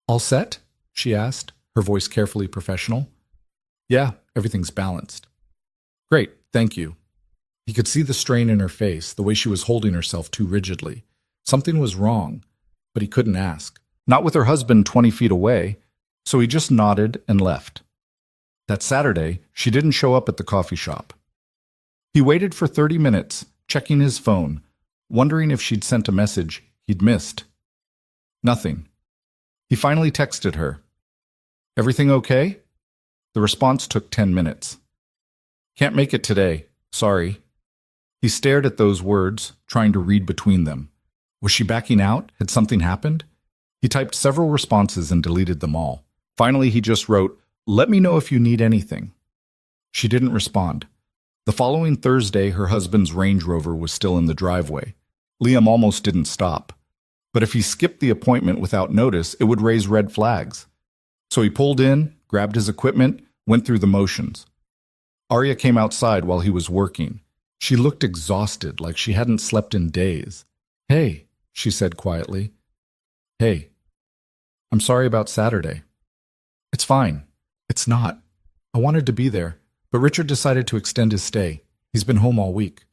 All set? She asked, her voice carefully professional. Yeah, everything's balanced. Great, thank you. He could see the strain in her face, the way she was holding herself too rigidly. Something was wrong, but he couldn't ask. Not with her husband 20 feet away, so he just nodded and left. That Saturday, she didn't show up at the coffee shop. He waited for 30 minutes, checking his phone, wondering if she'd sent a message he'd missed. Nothing. He finally texted her. Everything okay? The response took 10 minutes. Can't make it today. Sorry. He stared at those words, trying to read between them. Was she backing out? Had something happened? He typed several responses and deleted them all. Finally, he just wrote, "Let me know if you need anything." She didn't respond. The following Thursday, her husband's Range Rover was still in the driveway. Liam almost didn't stop. But if he skipped the appointment without notice, it would raise red flags. So he pulled in, grabbed his equipment, went through the motions. Arya came outside while he was working. She looked exhausted, like she hadn't slept in days. "Hey," she said quietly. "Hey, I'm sorry about Saturday." "It's fine." "It's not. I wanted to be there, but Richard decided to extend his stay. He's been home all week."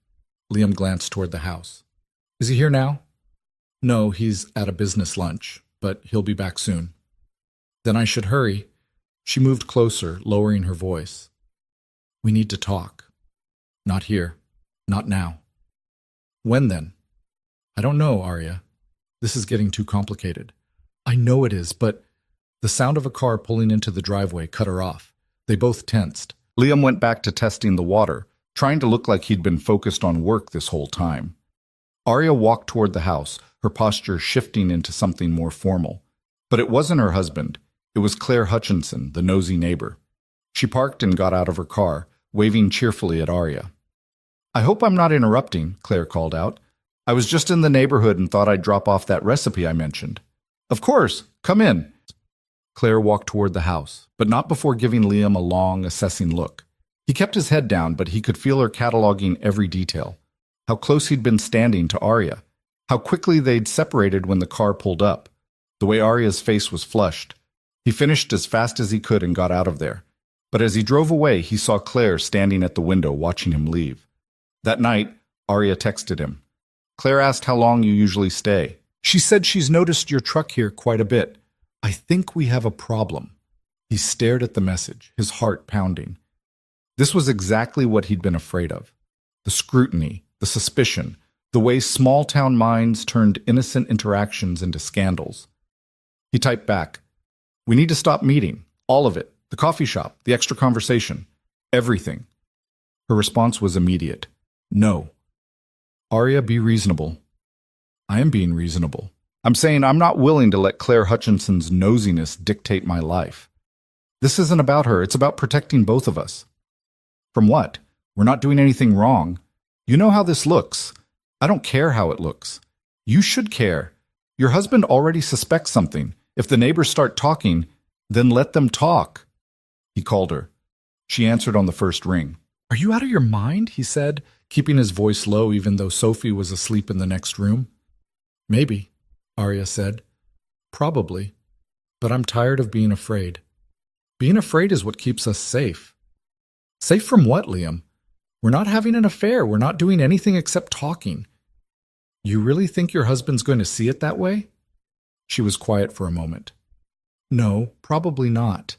Liam glanced toward the house. "Is he here now?" "No, he's at a business lunch, but he'll be back soon." "Then I should hurry." She moved closer, lowering her voice. "We need to talk." "Not here. Not now." "When then?" "I don't know, Arya. This is getting too complicated." "I know it is, but—" The sound of a car pulling into the driveway cut her off. They both tensed. Liam went back to testing the water, trying to look like he'd been focused on work this whole time. Arya walked toward the house, her posture shifting into something more formal. But it wasn't her husband. It was Claire Hutchinson, the nosy neighbor. She parked and got out of her car, waving cheerfully at Arya. "I hope I'm not interrupting," Claire called out. "I was just in the neighborhood and thought I'd drop off that recipe I mentioned." "Of course, come in." Claire walked toward the house, but not before giving Liam a long, assessing look. He kept his head down, but he could feel her cataloging every detail. How close he'd been standing to Arya. How quickly they'd separated when the car pulled up. The way Arya's face was flushed. He finished as fast as he could and got out of there. But as he drove away, he saw Claire standing at the window watching him leave. That night, Arya texted him. "Claire asked how long you usually stay. She said she's noticed your truck here quite a bit. I think we have a problem." He stared at the message, his heart pounding. This was exactly what he'd been afraid of. The scrutiny, the suspicion, the way small-town minds turned innocent interactions into scandals. He typed back, "We need to stop meeting. All of it. The coffee shop, the extra conversation. Everything." Her response was immediate. "No." "Arya, be reasonable." "I am being reasonable. I'm saying I'm not willing to let Claire Hutchinson's nosiness dictate my life. This isn't about her. It's about protecting both of us." "From what? We're not doing anything wrong. You know how this looks. I don't care how it looks. You should care. Your husband already suspects something. If the neighbors start talking, then let them talk." He called her. She answered on the first ring. "Are you out of your mind?" he said, keeping his voice low even though Sophie was asleep in the next room. "Maybe," Arya said. "Probably. But I'm tired of being afraid. Being afraid is what keeps us safe." "Safe from what, Liam? We're not having an affair. We're not doing anything except talking." "You really think your husband's going to see it that way?" She was quiet for a moment. "No, probably not."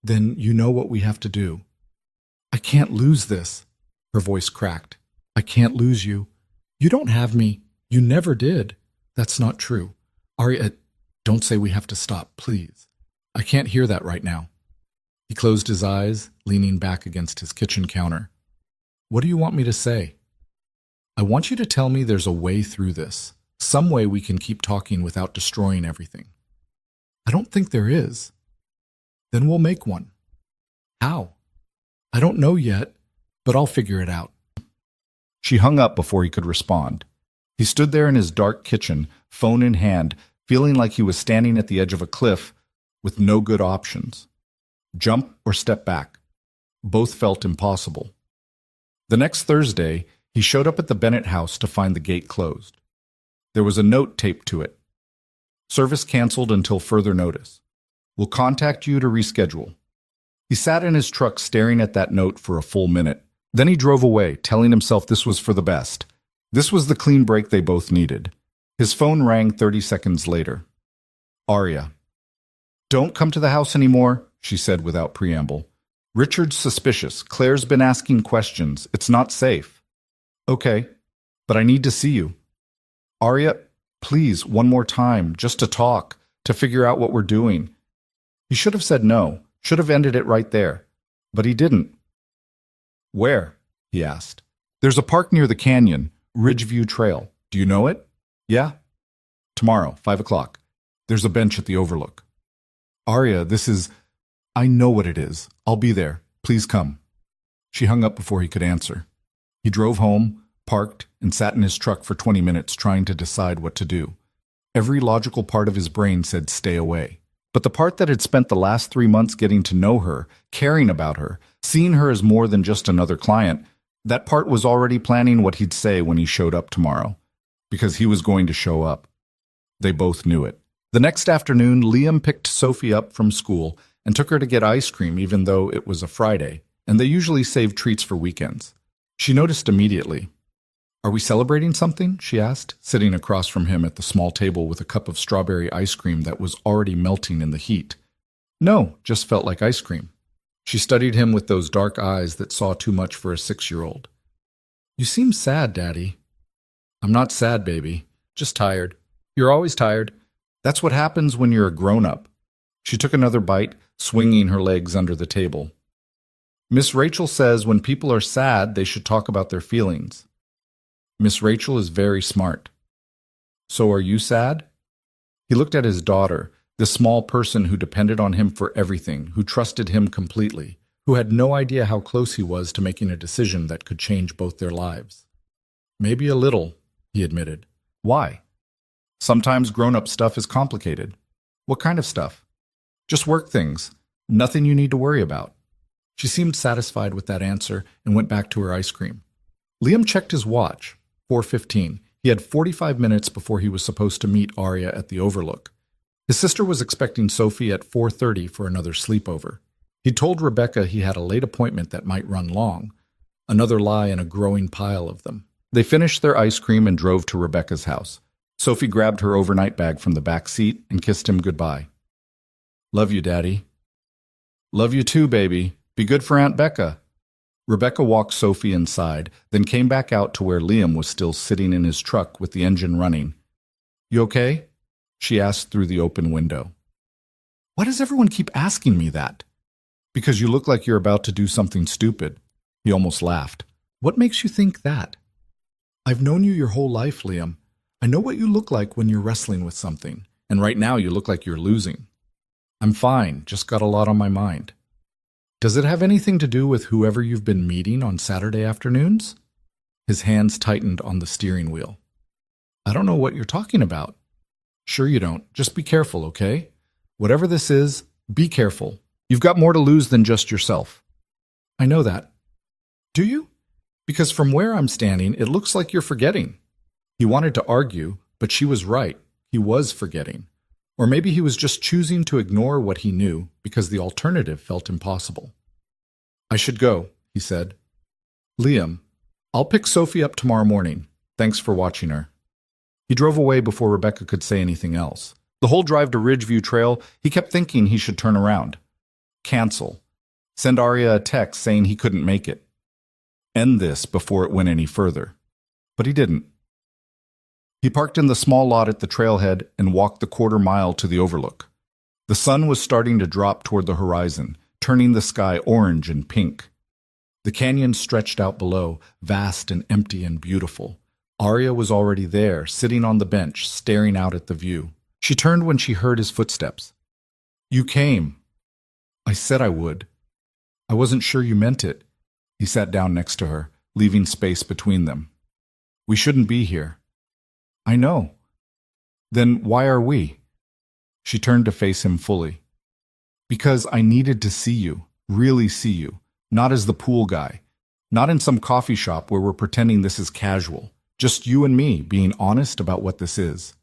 "Then you know what we have to do." "I can't lose this." Her voice cracked. "I can't lose you. You don't have me. You never did." "That's not true. Arya, don't say we have to stop, please. I can't hear that right now." He closed his eyes, leaning back against his kitchen counter. "What do you want me to say?" "I want you to tell me there's a way through this. Some way we can keep talking without destroying everything." "I don't think there is." "Then we'll make one." "How?" "I don't know yet, but I'll figure it out." She hung up before he could respond. He stood there in his dark kitchen, phone in hand, feeling like he was standing at the edge of a cliff with no good options. Jump or step back. Both felt impossible. The next Thursday, he showed up at the Bennett house to find the gate closed. There was a note taped to it. "Service canceled until further notice. We'll contact you to reschedule." He sat in his truck staring at that note for a full minute. Then he drove away, telling himself this was for the best. This was the clean break they both needed. His phone rang 30 seconds later. "Arya." "Don't come to the house anymore," she said without preamble. "Richard's suspicious. Claire's been asking questions. It's not safe." "Okay, but I need to see you." "Arya, please, one more time, just to talk, to figure out what we're doing." He should have said no, should have ended it right there. But he didn't. "Where?" he asked. "There's a park near the canyon, Ridgeview Trail. Do you know it?" "Yeah." "Tomorrow, 5 o'clock. There's a bench at the overlook." "Arya, this is—" "I know what it is. I'll be there. Please come." She hung up before he could answer. He drove home, parked, and sat in his truck for 20 minutes trying to decide what to do. Every logical part of his brain said stay away. But the part that had spent the last 3 months getting to know her, caring about her, seeing her as more than just another client, That part was already planning what he'd say when he showed up tomorrow, because he was going to show up. They both knew it. The next afternoon, Liam picked Sophie up from school and took her to get ice cream even though it was a Friday, and they usually save treats for weekends. She noticed immediately. "Are we celebrating something?" she asked, sitting across from him at the small table with a cup of strawberry ice cream that was already melting in the heat. "No, just felt like ice cream." She studied him with those dark eyes that saw too much for a 6-year-old. "You seem sad, Daddy." "I'm not sad, baby. Just tired." "You're always tired. That's what happens when you're a grown-up." She took another bite, swinging her legs under the table. "Miss Rachel says when people are sad, they should talk about their feelings." "Miss Rachel is very smart." "So are you sad?" He looked at his daughter, this small person who depended on him for everything, who trusted him completely, who had no idea how close he was to making a decision that could change both their lives. "Maybe a little," he admitted. "Why?" "Sometimes grown-up stuff is complicated." "What kind of stuff?" "Just work things. Nothing you need to worry about." She seemed satisfied with that answer and went back to her ice cream. Liam checked his watch. 4:15. He had 45 minutes before he was supposed to meet Arya at the Overlook. His sister was expecting Sophie at 4:30 for another sleepover. He told Rebecca he had a late appointment that might run long. Another lie in a growing pile of them. They finished their ice cream and drove to Rebecca's house. Sophie grabbed her overnight bag from the back seat and kissed him goodbye. "Love you, Daddy." "Love you too, baby. Be good for Aunt Becca." Rebecca walked Sophie inside, then came back out to where Liam was still sitting in his truck with the engine running. "You okay?" she asked through the open window. "Why does everyone keep asking me that?" "Because you look like you're about to do something stupid." He almost laughed. "What makes you think that?" "I've known you your whole life, Liam. I know what you look like when you're wrestling with something, and right now you look like you're losing." "I'm fine, just got a lot on my mind." "Does it have anything to do with whoever you've been meeting on Saturday afternoons?" His hands tightened on the steering wheel. "I don't know what you're talking about." "Sure you don't. Just be careful, okay? Whatever this is, be careful. You've got more to lose than just yourself." "I know that." "Do you? Because from where I'm standing, it looks like you're forgetting." He wanted to argue, but she was right. He was forgetting. Or maybe he was just choosing to ignore what he knew because the alternative felt impossible. "I should go," he said. "Liam, I'll pick Sophie up tomorrow morning. Thanks for watching her." He drove away before Rebecca could say anything else. The whole drive to Ridgeview Trail, he kept thinking he should turn around. Cancel. Send Arya a text saying he couldn't make it. End this before it went any further. But he didn't. He parked in the small lot at the trailhead and walked the quarter-mile to the Overlook. The sun was starting to drop toward the horizon, turning the sky orange and pink. The canyon stretched out below, vast and empty and beautiful. Arya was already there, sitting on the bench, staring out at the view. She turned when she heard his footsteps. "You came." "I said I would." "I wasn't sure you meant it." He sat down next to her, leaving space between them. "We shouldn't be here." "I know." "Then why are we?" She turned to face him fully. "Because I needed to see you, really see you, not as the pool guy, not in some coffee shop where we're pretending this is casual, just you and me being honest about what this is."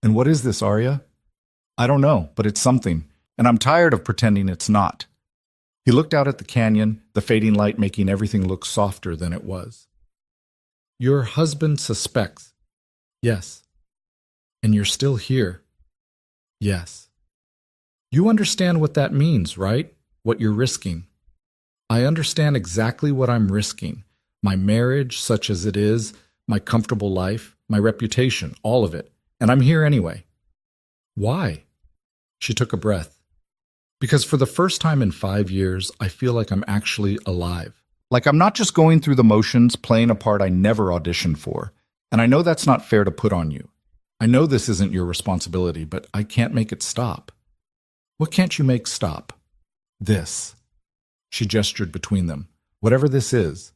"And what is this, Arya?" "I don't know, but it's something, and I'm tired of pretending it's not." He looked out at the canyon, the fading light making everything look softer than it was. "Your husband suspects." "Yes." "And you're still here." "Yes." "You understand what that means, right? What you're risking." "I understand exactly what I'm risking. My marriage, such as it is, my comfortable life, my reputation, all of it. And I'm here anyway." "Why?" She took a breath. "Because for the first time in 5 years, I feel like I'm actually alive. Like I'm not just going through the motions, playing a part I never auditioned for. And I know that's not fair to put on you. I know this isn't your responsibility, but I can't make it stop." "What can't you make stop?" "This." She gestured between them. "Whatever this is.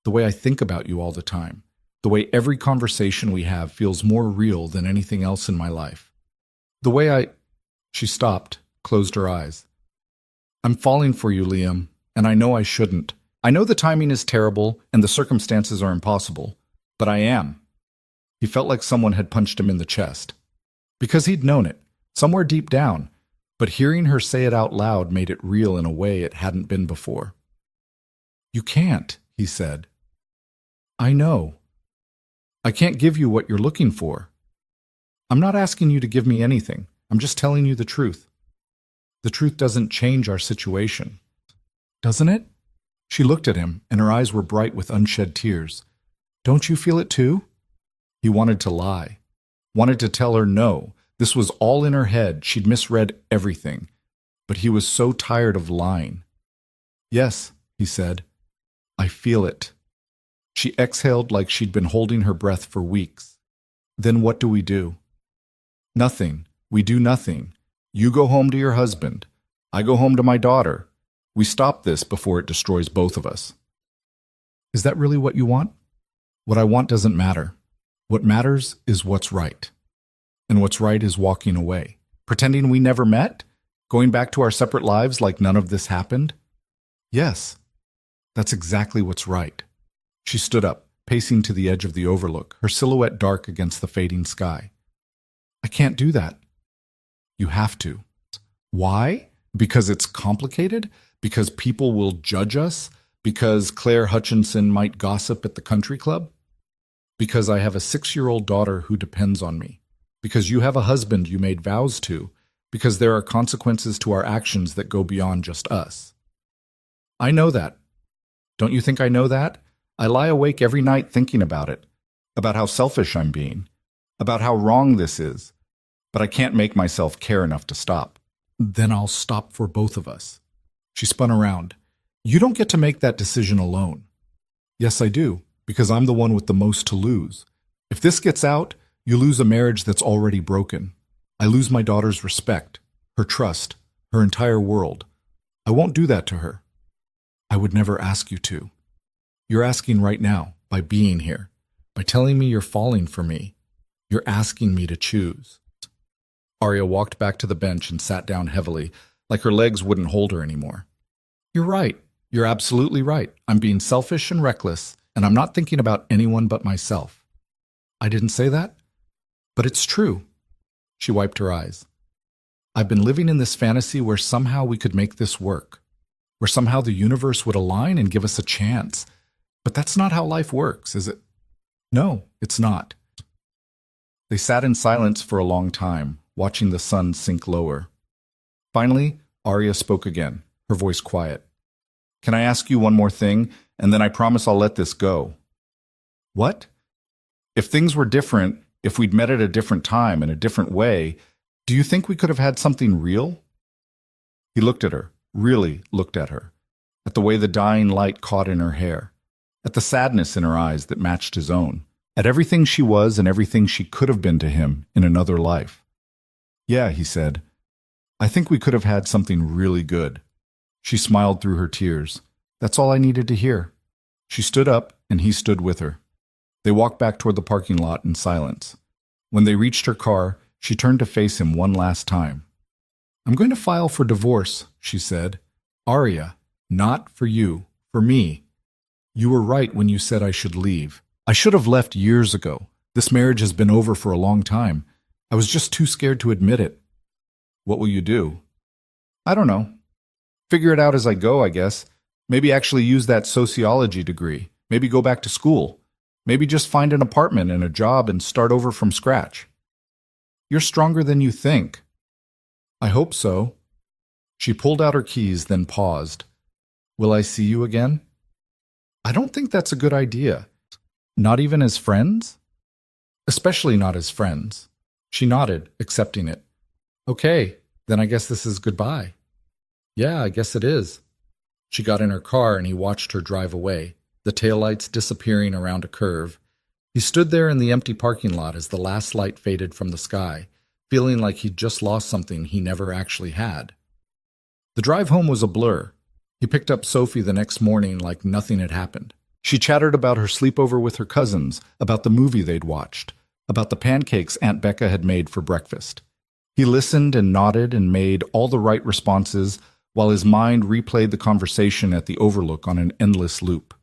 The way I think about you all the time. The way every conversation we have feels more real than anything else in my life. The way I—" She stopped, closed her eyes. "I'm falling for you, Liam, and I know I shouldn't. I know the timing is terrible and the circumstances are impossible, but I am. He felt like someone had punched him in the chest. Because he'd known it, somewhere deep down, but hearing her say it out loud made it real in a way it hadn't been before. You can't, he said. I know. I can't give you what you're looking for. I'm not asking you to give me anything. I'm just telling you the truth. The truth doesn't change our situation. Doesn't it? She looked at him, and her eyes were bright with unshed tears. Don't you feel it too? He wanted to lie. Wanted to tell her no. This was all in her head. She'd misread everything. But he was so tired of lying. Yes, he said. I feel it. She exhaled like she'd been holding her breath for weeks. Then what do we do? Nothing. We do nothing. You go home to your husband. I go home to my daughter. We stop this before it destroys both of us. Is that really what you want? What I want doesn't matter. What matters is what's right. And what's right is walking away. Pretending we never met? Going back to our separate lives like none of this happened? Yes, that's exactly what's right. She stood up, pacing to the edge of the overlook, her silhouette dark against the fading sky. I can't do that. You have to. Why? Because it's complicated? Because people will judge us? Because Claire Hutchinson might gossip at the country club? Because I have a 6-year-old daughter who depends on me? Because you have a husband you made vows to? Because there are consequences to our actions that go beyond just us? I know that. Don't you think I know that? I lie awake every night thinking about it, about how selfish I'm being, about how wrong this is, but I can't make myself care enough to stop. Then I'll stop for both of us. She spun around. You don't get to make that decision alone. Yes, I do, because I'm the one with the most to lose. If this gets out, you lose a marriage that's already broken. I lose my daughter's respect, her trust, her entire world. I won't do that to her. I would never ask you to. You're asking right now, by being here, by telling me you're falling for me. You're asking me to choose. Arya walked back to the bench and sat down heavily, like her legs wouldn't hold her anymore. You're right. You're absolutely right. I'm being selfish and reckless, and I'm not thinking about anyone but myself. I didn't say that, but it's true. She wiped her eyes. I've been living in this fantasy where somehow we could make this work, where somehow the universe would align and give us a chance. But that's not how life works, is it? No, it's not. They sat in silence for a long time, watching the sun sink lower. Finally, Arya spoke again, her voice quiet. Can I ask you one more thing, and then I promise I'll let this go? What? If things were different, if we'd met at a different time, in a different way, do you think we could have had something real? He looked at her, really looked at her, at the way the dying light caught in her hair, at the sadness in her eyes that matched his own, at everything she was and everything she could have been to him in another life. Yeah, he said. I think we could have had something really good. She smiled through her tears. That's all I needed to hear. She stood up, and he stood with her. They walked back toward the parking lot in silence. When they reached her car, she turned to face him one last time. I'm going to file for divorce, she said. Arya, not for you, for me. You were right when you said I should leave. I should have left years ago. This marriage has been over for a long time. I was just too scared to admit it. What will you do? I don't know. Figure it out as I go, I guess. Maybe actually use that sociology degree. Maybe go back to school. Maybe just find an apartment and a job and start over from scratch. You're stronger than you think. I hope so. She pulled out her keys, then paused. Will I see you again? I don't think that's a good idea. Not even as friends? Especially not as friends. She nodded, accepting it. Okay, then I guess this is goodbye. Yeah, I guess it is. She got in her car and he watched her drive away, the taillights disappearing around a curve. He stood there in the empty parking lot as the last light faded from the sky, feeling like he'd just lost something he never actually had. The drive home was a blur. He picked up Sophie the next morning like nothing had happened. She chattered about her sleepover with her cousins, about the movie they'd watched, about the pancakes Aunt Becca had made for breakfast. He listened and nodded and made all the right responses while his mind replayed the conversation at the Overlook on an endless loop.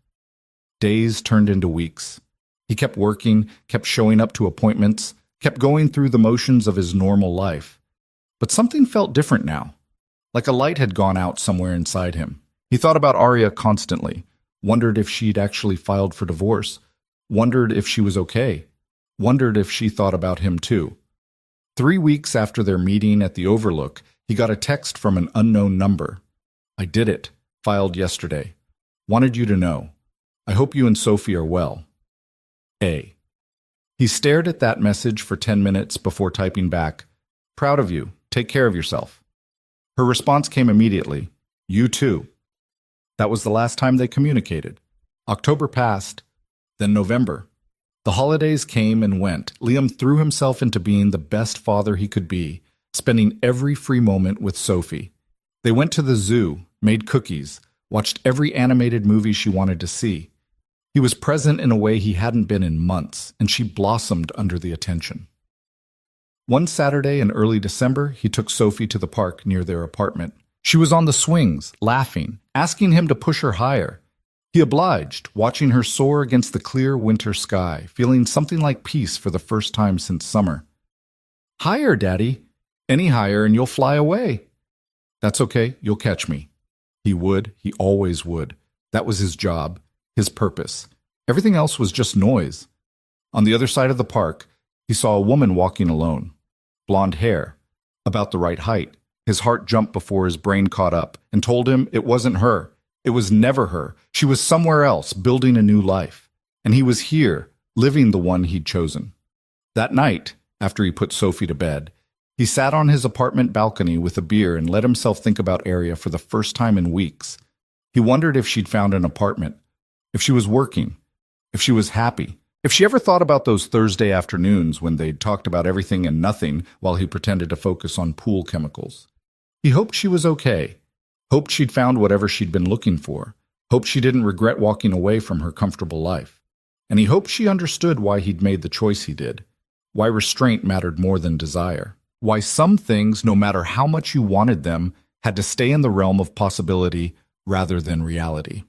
Days turned into weeks. He kept working, kept showing up to appointments, kept going through the motions of his normal life. But something felt different now, like a light had gone out somewhere inside him. He thought about Arya constantly, wondered if she'd actually filed for divorce, wondered if she was okay, wondered if she thought about him too. 3 weeks after their meeting at the Overlook, he got a text from an unknown number. "I did it. Filed yesterday. Wanted you to know. I hope you and Sophie are well. A." He stared at that message for 10 minutes before typing back, "Proud of you. Take care of yourself." Her response came immediately, "You too." That was the last time they communicated. October passed, then November. The holidays came and went. Liam threw himself into being the best father he could be, spending every free moment with Sophie. They went to the zoo, made cookies, watched every animated movie she wanted to see. He was present in a way he hadn't been in months, and she blossomed under the attention. One Saturday in early December, he took Sophie to the park near their apartment. She was on the swings, laughing, asking him to push her higher. He obliged, watching her soar against the clear winter sky, feeling something like peace for the first time since summer. "Higher, Daddy. Any higher and you'll fly away." "That's okay, you'll catch me." He would, he always would. That was his job, his purpose. Everything else was just noise. On the other side of the park, he saw a woman walking alone. Blonde hair, about the right height. His heart jumped before his brain caught up and told him it wasn't her. It was never her. She was somewhere else, building a new life. And he was here, living the one he'd chosen. That night, after he put Sophie to bed, he sat on his apartment balcony with a beer and let himself think about Arya for the first time in weeks. He wondered if she'd found an apartment, if she was working, if she was happy, if she ever thought about those Thursday afternoons when they'd talked about everything and nothing while he pretended to focus on pool chemicals. He hoped she was okay. Hoped she'd found whatever she'd been looking for. Hoped she didn't regret walking away from her comfortable life. And he hoped she understood why he'd made the choice he did. Why restraint mattered more than desire. Why some things, no matter how much you wanted them, had to stay in the realm of possibility rather than reality.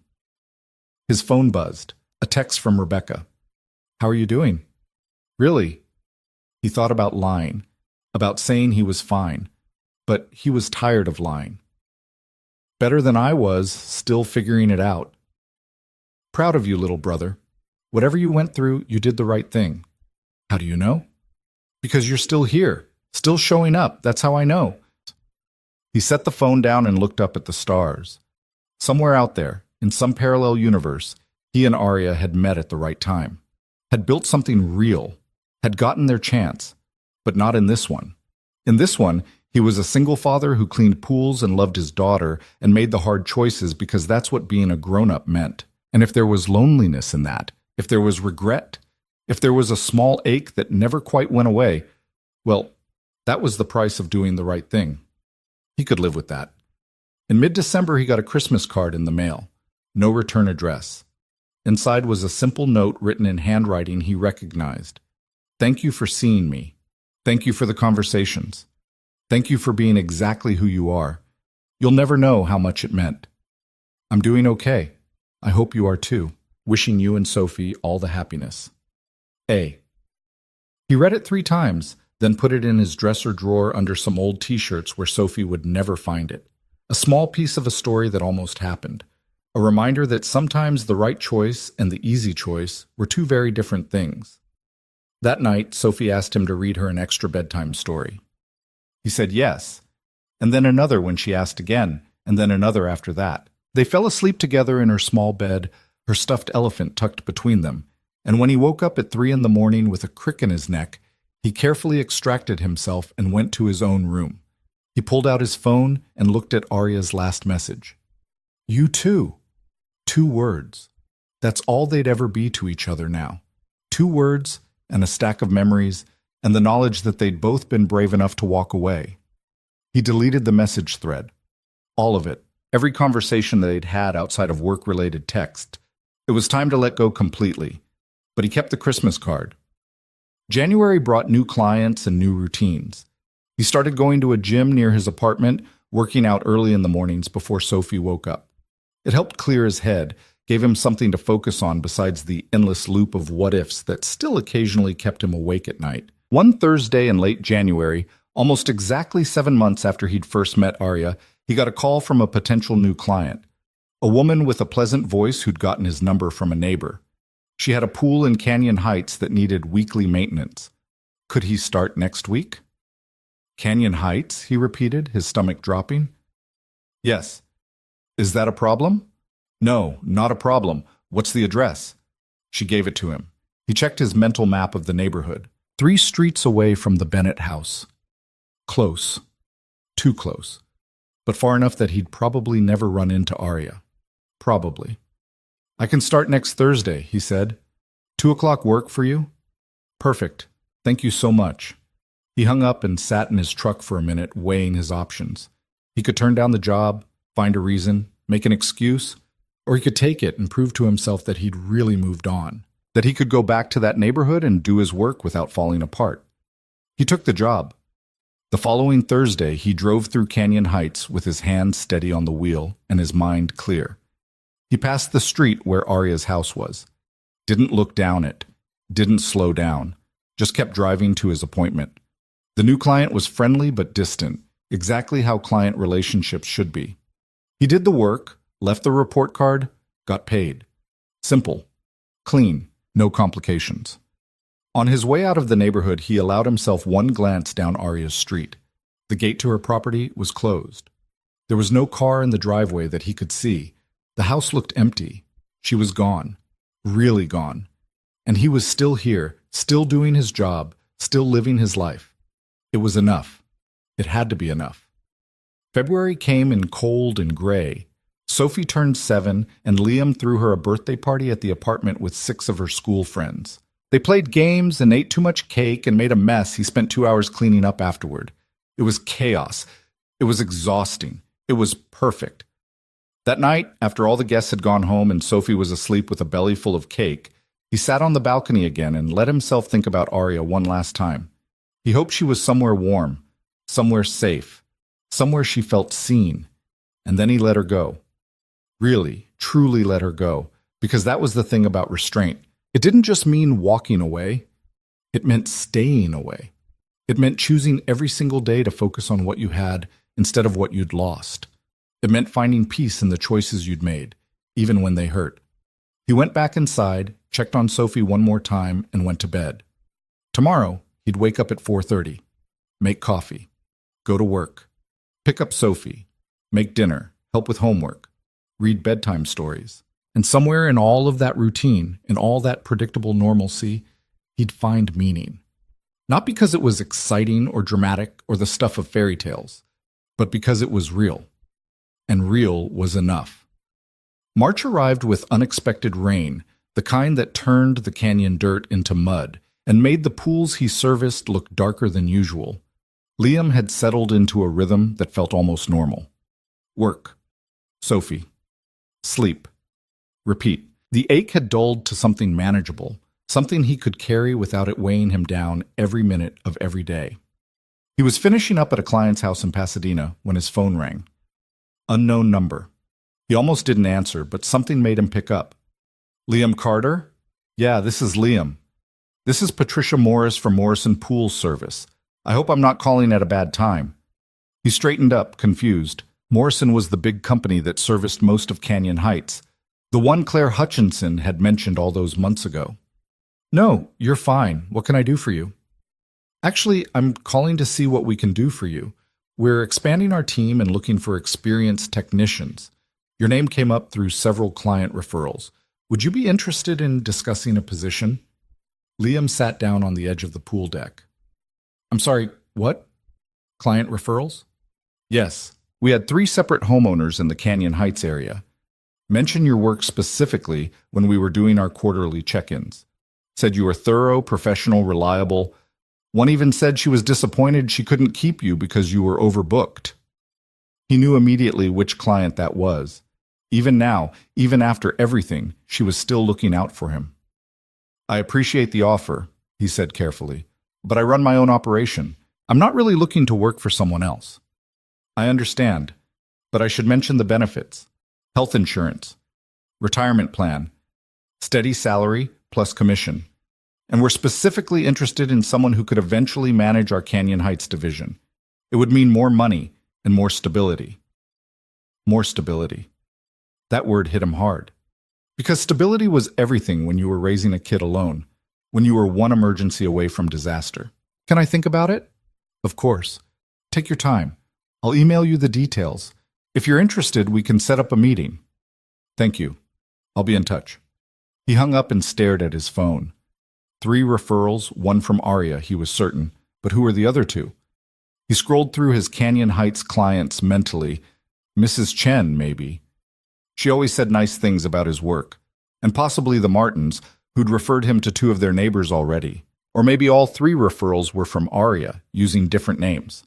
His phone buzzed. A text from Rebecca. "How are you doing?" "Really?" He thought about lying, about saying he was fine, but he was tired of lying. "Better than I was, still figuring it out." "Proud of you, little brother. Whatever you went through, you did the right thing." "How do you know?" "Because you're still here, still showing up. That's how I know." He set the phone down and looked up at the stars. Somewhere out there, in some parallel universe, he and Arya had met at the right time, had built something real, had gotten their chance, but not in this one. In this one, he was a single father who cleaned pools and loved his daughter and made the hard choices because that's what being a grown-up meant. And if there was loneliness in that, if there was regret, if there was a small ache that never quite went away, well, that was the price of doing the right thing. He could live with that. In mid-December, he got a Christmas card in the mail. No return address. Inside was a simple note written in handwriting he recognized. "Thank you for seeing me. Thank you for the conversations. Thank you for being exactly who you are. You'll never know how much it meant. I'm doing okay. I hope you are too. Wishing you and Sophie all the happiness. A." He read it 3 times, then put it in his dresser drawer under some old t-shirts where Sophie would never find it. A small piece of a story that almost happened. A reminder that sometimes the right choice and the easy choice were 2 very different things. That night, Sophie asked him to read her an extra bedtime story. He said yes, and then another when she asked again, and then another after that. They fell asleep together in her small bed, her stuffed elephant tucked between them, and when he woke up at 3 in the morning with a crick in his neck, he carefully extracted himself and went to his own room. He pulled out his phone and looked at Arya's last message. "You too." 2 words. That's all they'd ever be to each other now. 2 words and a stack of memories and the knowledge that they'd both been brave enough to walk away. He deleted the message thread. All of it. Every conversation they'd had outside of work-related text. It was time to let go completely. But he kept the Christmas card. January brought new clients and new routines. He started going to a gym near his apartment, working out early in the mornings before Sophie woke up. It helped clear his head, gave him something to focus on besides the endless loop of what-ifs that still occasionally kept him awake at night. One Thursday in late January, almost exactly 7 months after he'd first met Arya, he got a call from a potential new client. A woman with a pleasant voice who'd gotten his number from a neighbor. She had a pool in Canyon Heights that needed weekly maintenance. Could he start next week? Canyon Heights, he repeated, his stomach dropping. Yes. Is that a problem? No, not a problem. What's the address? She gave it to him. He checked his mental map of the neighborhood. 3 streets away from the Bennett house. Close. Too close. But far enough that he'd probably never run into Arya. Probably. I can start next Thursday, he said. 2 o'clock work for you? Perfect. Thank you so much. He hung up and sat in his truck for a minute, weighing his options. He could turn down the job, find a reason, make an excuse, or he could take it and prove to himself that he'd really moved on, that he could go back to that neighborhood and do his work without falling apart. He took the job. The following Thursday, he drove through Canyon Heights with his hands steady on the wheel and his mind clear. He passed the street where Arya's house was. Didn't look down it. Didn't slow down. Just kept driving to his appointment. The new client was friendly but distant, exactly how client relationships should be. He did the work, left the report card, got paid. Simple. Clean. No complications. On his way out of the neighborhood, he allowed himself one glance down Arya's street. The gate to her property was closed. There was no car in the driveway that he could see. The house looked empty. She was gone. Really gone. And he was still here, still doing his job, still living his life. It was enough. It had to be enough. February came in cold and gray. Sophie turned 7, and Liam threw her a birthday party at the apartment with 6 of her school friends. They played games and ate too much cake and made a mess he spent 2 hours cleaning up afterward. It was chaos. It was exhausting. It was perfect. That night, after all the guests had gone home and Sophie was asleep with a belly full of cake, he sat on the balcony again and let himself think about Arya one last time. He hoped she was somewhere warm, somewhere safe, somewhere she felt seen. And then he let her go. Really, truly let her go, because that was the thing about restraint. It didn't just mean walking away. It meant staying away. It meant choosing every single day to focus on what you had instead of what you'd lost. It meant finding peace in the choices you'd made, even when they hurt. He went back inside, checked on Sophie one more time, and went to bed. Tomorrow, he'd wake up at 4:30, make coffee, go to work, pick up Sophie, make dinner, help with homework, read bedtime stories. And somewhere in all of that routine, in all that predictable normalcy, he'd find meaning. Not because it was exciting or dramatic or the stuff of fairy tales, but because it was real. And real was enough. March arrived with unexpected rain, the kind that turned the canyon dirt into mud and made the pools he serviced look darker than usual. Liam had settled into a rhythm that felt almost normal. Work. Sophie. Sleep. Repeat. The ache had dulled to something manageable, something he could carry without it weighing him down every minute of every day. He was finishing up at a client's house in Pasadena when his phone rang. Unknown number. He almost didn't answer, but something made him pick up. Liam Carter? Yeah, this is Liam. This is Patricia Morris from Morrison Pool Service. I hope I'm not calling at a bad time. He straightened up, confused. Morrison was the big company that serviced most of Canyon Heights. The one Claire Hutchinson had mentioned all those months ago. No, you're fine. What can I do for you? Actually, I'm calling to see what we can do for you. We're expanding our team and looking for experienced technicians. Your name came up through several client referrals. Would you be interested in discussing a position? Liam sat down on the edge of the pool deck. I'm sorry, what? Client referrals? Yes, we had 3 separate homeowners in the Canyon Heights area. Mention your work specifically when we were doing our quarterly check-ins. Said you were thorough, professional, reliable. One even said she was disappointed she couldn't keep you because you were overbooked. He knew immediately which client that was. Even now, even after everything, she was still looking out for him. I appreciate the offer, he said carefully, but I run my own operation. I'm not really looking to work for someone else. I understand, but I should mention the benefits. Health insurance, retirement plan, steady salary plus commission. And we're specifically interested in someone who could eventually manage our Canyon Heights division. It would mean more money and more stability. More stability. That word hit him hard. Because stability was everything when you were raising a kid alone, when you were one emergency away from disaster. Can I think about it? Of course. Take your time. I'll email you the details. If you're interested, we can set up a meeting. Thank you. I'll be in touch. He hung up and stared at his phone. 3 referrals, 1 from Arya, he was certain, but who were the other 2? He scrolled through his Canyon Heights clients mentally. Mrs. Chen, maybe. She always said nice things about his work. And possibly the Martins, who'd referred him to 2 of their neighbors already. Or maybe all 3 referrals were from Arya, using different names.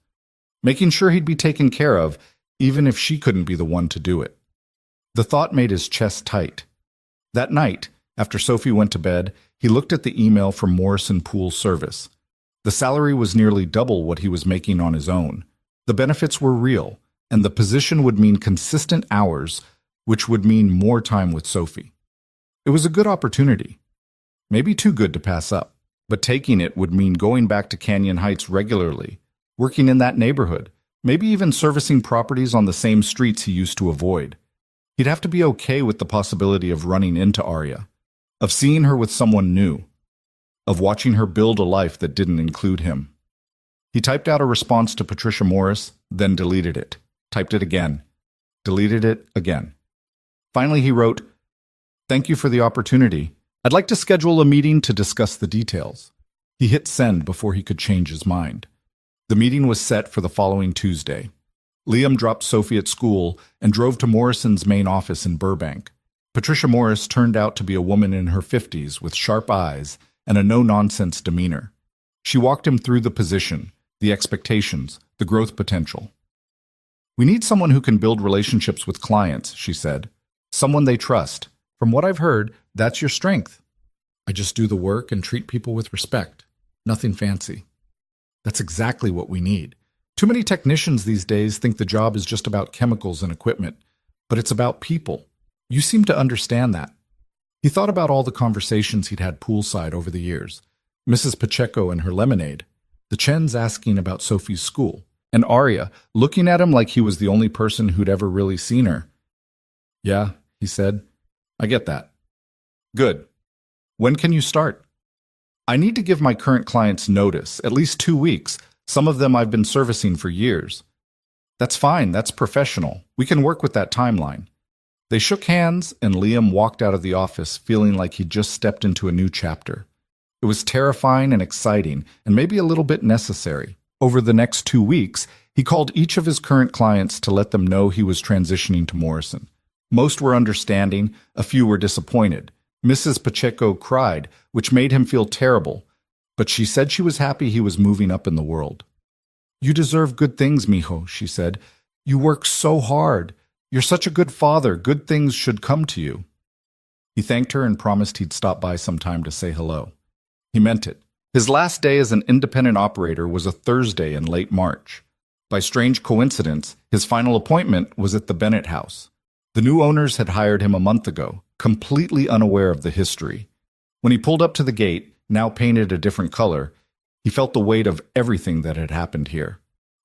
Making sure he'd be taken care of, even if she couldn't be the one to do it. The thought made his chest tight. That night, after Sophie went to bed, he looked at the email from Morrison Pool Service. The salary was nearly double what he was making on his own. The benefits were real, and the position would mean consistent hours, which would mean more time with Sophie. It was a good opportunity. Maybe too good to pass up, but taking it would mean going back to Canyon Heights regularly, working in that neighborhood, maybe even servicing properties on the same streets he used to avoid. He'd have to be okay with the possibility of running into Arya, of seeing her with someone new, of watching her build a life that didn't include him. He typed out a response to Patricia Morris, then deleted it, typed it again, deleted it again. Finally, he wrote, "Thank you for the opportunity. I'd like to schedule a meeting to discuss the details." He hit send before he could change his mind. The meeting was set for the following Tuesday. Liam dropped Sophie at school and drove to Morrison's main office in Burbank. Patricia Morris turned out to be a woman in her 50s with sharp eyes and a no-nonsense demeanor. She walked him through the position, the expectations, the growth potential. "We need someone who can build relationships with clients," she said. "Someone they trust. From what I've heard, that's your strength." "I just do the work and treat people with respect. Nothing fancy." "That's exactly what we need. Too many technicians these days think the job is just about chemicals and equipment, but it's about people. You seem to understand that." He thought about all the conversations he'd had poolside over the years. Mrs. Pacheco and her lemonade, the Chens asking about Sophie's school, and Arya looking at him like he was the only person who'd ever really seen her. "Yeah," he said, "I get that." "Good. When can you start?" "I need to give my current clients notice, at least 2 weeks. Some of them I've been servicing for years." "That's fine, that's professional. We can work with that timeline." They shook hands, and Liam walked out of the office feeling like he'd just stepped into a new chapter. It was terrifying and exciting, and maybe a little bit necessary. Over the next 2 weeks, he called each of his current clients to let them know he was transitioning to Morrison. Most were understanding, a few were disappointed. Mrs. Pacheco cried, which made him feel terrible, but she said she was happy he was moving up in the world. "You deserve good things, mijo," she said. "You work so hard. You're such a good father. Good things should come to you." He thanked her and promised he'd stop by sometime to say hello. He meant it. His last day as an independent operator was a Thursday in late March. By strange coincidence, his final appointment was at the Bennett house. The new owners had hired him a month ago, completely unaware of the history. When he pulled up to the gate, now painted a different color, he felt the weight of everything that had happened here.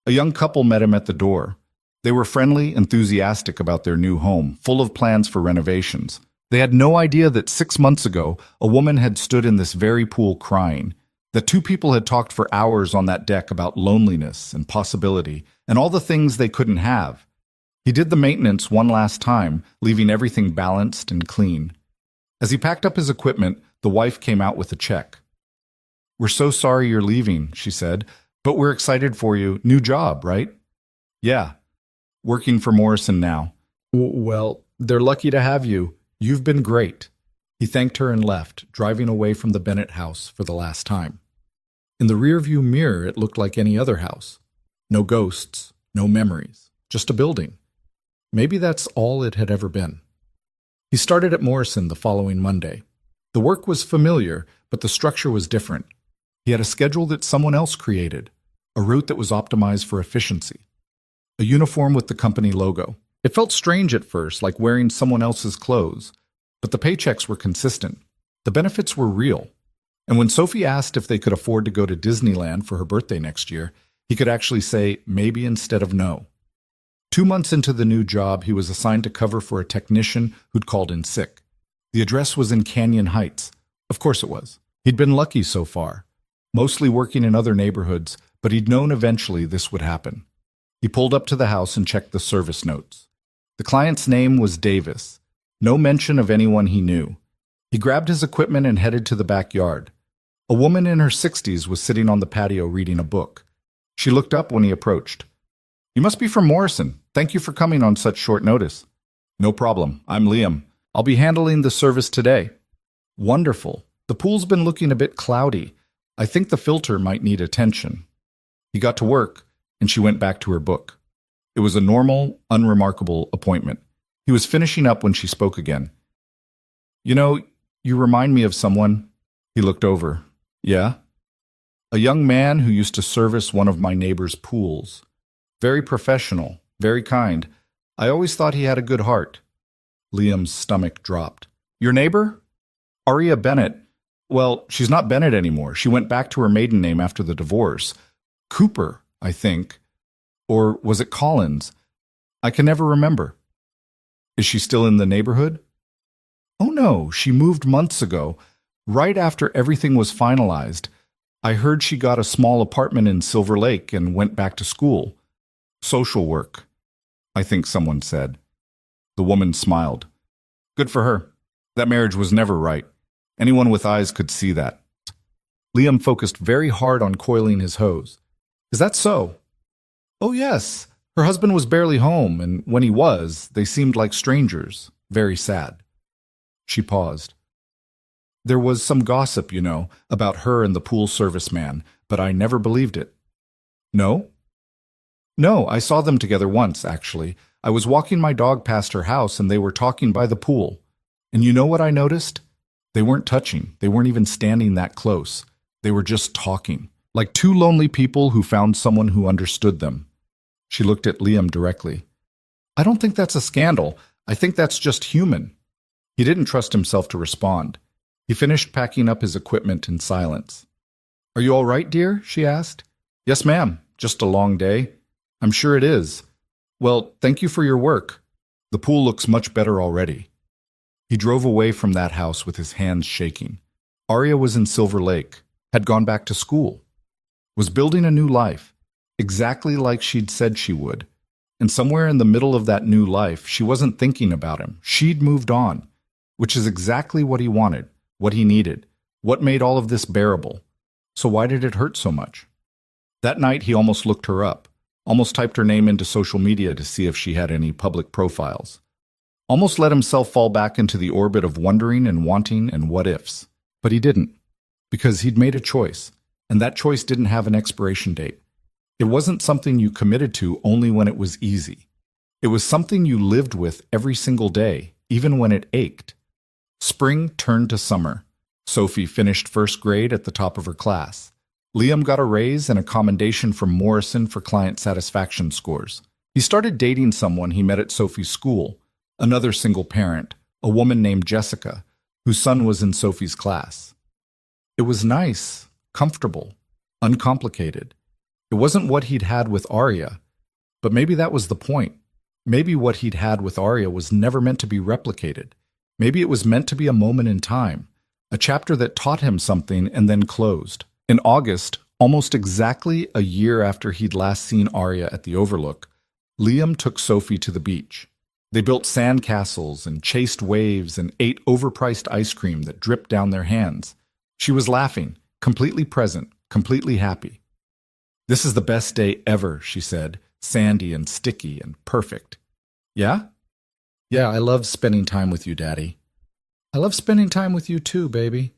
A young couple met him at the door. They were friendly, enthusiastic about their new home, full of plans for renovations. They had no idea that 6 months ago, a woman had stood in this very pool crying, that 2 people had talked for hours on that deck about loneliness and possibility and all the things they couldn't have. He did the maintenance one last time, leaving everything balanced and clean. As he packed up his equipment, the wife came out with a check. "We're so sorry you're leaving," she said, "but we're excited for you. New job, right?" "Yeah. Working for Morrison now." "Well, they're lucky to have you. You've been great." He thanked her and left, driving away from the Bennett house for the last time. In the rearview mirror, it looked like any other house. No ghosts, no memories, just a building. Maybe that's all it had ever been. He started at Morrison the following Monday. The work was familiar, but the structure was different. He had a schedule that someone else created, a route that was optimized for efficiency. a uniform with the company logo. It felt strange at first, like wearing someone else's clothes, but the paychecks were consistent. The benefits were real. And when Sophie asked if they could afford to go to Disneyland for her birthday next year, he could actually say maybe instead of no. 2 months into the new job, he was assigned to cover for a technician who'd called in sick. The address was in Canyon Heights. Of course it was. He'd been lucky so far, mostly working in other neighborhoods, but he'd known eventually this would happen. He pulled up to the house and checked the service notes. The client's name was Davis. No mention of anyone he knew. He grabbed his equipment and headed to the backyard. A woman in her 60s was sitting on the patio reading a book. She looked up when he approached. "You must be from Morrison. Thank you for coming on such short notice." "No problem. I'm Liam. I'll be handling the service today." "Wonderful. The pool's been looking a bit cloudy. I think the filter might need attention." He got to work, and she went back to her book. It was a normal, unremarkable appointment. He was finishing up when she spoke again. "You know, you remind me of someone." He looked over. "Yeah?" "A young man who used to service one of my neighbor's pools. Very professional, very kind. I always thought he had a good heart." Liam's stomach dropped. "Your neighbor?" "Aria Bennett. Well, she's not Bennett anymore. She went back to her maiden name after the divorce. Cooper, I think. Or was it Collins? I can never remember." "Is she still in the neighborhood?" "Oh no, she moved months ago, right after everything was finalized. I heard she got a small apartment in Silver Lake and went back to school. Social work, I think someone said." The woman smiled. "Good for her. That marriage was never right. Anyone with eyes could see that." Liam focused very hard on coiling his hose. "Is that so?" "Oh yes. Her husband was barely home, and when he was, they seemed like strangers. Very sad." She paused. "There was some gossip, you know, about her and the pool service man, but I never believed it." "No?" "No, I saw them together once, actually. I was walking my dog past her house, and they were talking by the pool. And you know what I noticed? They weren't touching. They weren't even standing that close. They were just talking, like two lonely people who found someone who understood them." She looked at Liam directly. "I don't think that's a scandal. I think that's just human." He didn't trust himself to respond. He finished packing up his equipment in silence. "Are you all right, dear?" she asked. "Yes, ma'am. Just a long day." "I'm sure it is. Well, thank you for your work. The pool looks much better already." He drove away from that house with his hands shaking. Aria was in Silver Lake, had gone back to school, was building a new life, exactly like she'd said she would. And somewhere in the middle of that new life, she wasn't thinking about him. She'd moved on, which is exactly what he wanted, what he needed, what made all of this bearable. So why did it hurt so much? That night, he almost looked her up, almost typed her name into social media to see if she had any public profiles. Almost let himself fall back into the orbit of wondering and wanting and what-ifs. But he didn't, because he'd made a choice, and that choice didn't have an expiration date. It wasn't something you committed to only when it was easy. It was something you lived with every single day, even when it ached. Spring turned to summer. Sophie finished first grade at the top of her class. Liam got a raise and a commendation from Morrison for client satisfaction scores. He started dating someone he met at Sophie's school, another single parent, a woman named Jessica, whose son was in Sophie's class. It was nice, comfortable, uncomplicated. It wasn't what he'd had with Aria, but maybe that was the point. Maybe what he'd had with Aria was never meant to be replicated. Maybe it was meant to be a moment in time, a chapter that taught him something and then closed. In August, almost exactly a year after he'd last seen Aria at the Overlook, Liam took Sophie to the beach. They built sand castles and chased waves and ate overpriced ice cream that dripped down their hands. She was laughing, completely present, completely happy. "This is the best day ever," she said, sandy and sticky and perfect. "Yeah?" "Yeah, I love spending time with you, Daddy." "I love spending time with you too, baby."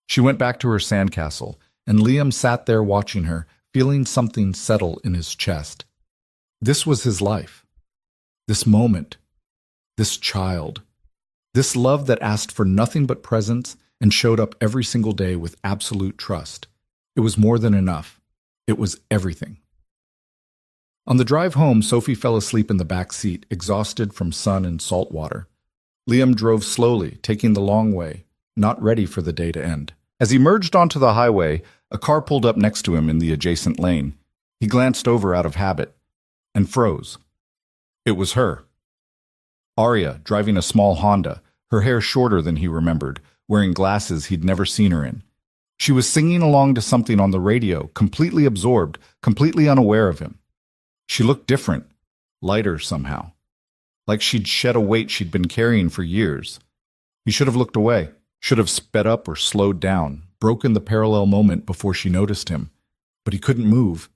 She went back to her sandcastle, and Liam sat there watching her, feeling something settle in his chest. This was his life. This moment. This child. This love that asked for nothing but presence and showed up every single day with absolute trust. It was more than enough. It was everything. On the drive home, Sophie fell asleep in the back seat, exhausted from sun and salt water. Liam drove slowly, taking the long way, not ready for the day to end. As he merged onto the highway, a car pulled up next to him in the adjacent lane. He glanced over out of habit and froze. It was her. Arya, driving a small Honda, her hair shorter than he remembered, wearing glasses he'd never seen her in. She was singing along to something on the radio, completely absorbed, completely unaware of him. She looked different, lighter somehow, like she'd shed a weight she'd been carrying for years. He should have looked away, should have sped up or slowed down, broken the parallel moment before she noticed him. But he couldn't move.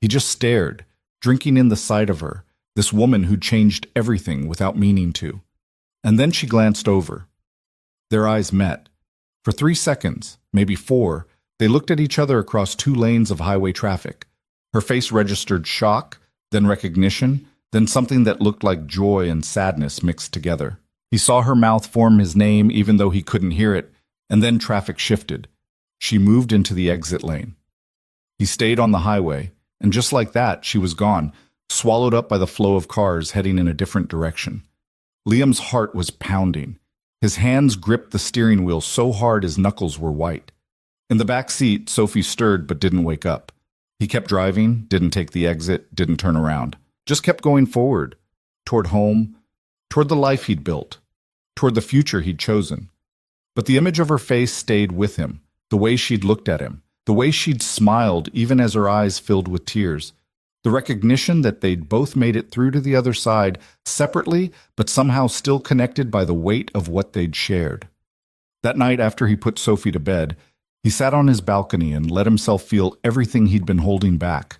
He just stared, drinking in the sight of her, this woman who'd changed everything without meaning to. And then she glanced over. Their eyes met. For 3 seconds, maybe 4, they looked at each other across 2 lanes of highway traffic. Her face registered shock, then recognition, then something that looked like joy and sadness mixed together. He saw her mouth form his name even though he couldn't hear it, and then traffic shifted. She moved into the exit lane. He stayed on the highway, and just like that, she was gone, swallowed up by the flow of cars heading in a different direction. Liam's heart was pounding. His hands gripped the steering wheel so hard his knuckles were white. In the back seat, Sophie stirred but didn't wake up. He kept driving, didn't take the exit, didn't turn around. Just kept going forward, toward home, toward the life he'd built, toward the future he'd chosen. But the image of her face stayed with him, the way she'd looked at him, the way she'd smiled even as her eyes filled with tears. The recognition that they'd both made it through to the other side, separately, but somehow still connected by the weight of what they'd shared. That night after he put Sophie to bed, he sat on his balcony and let himself feel everything he'd been holding back.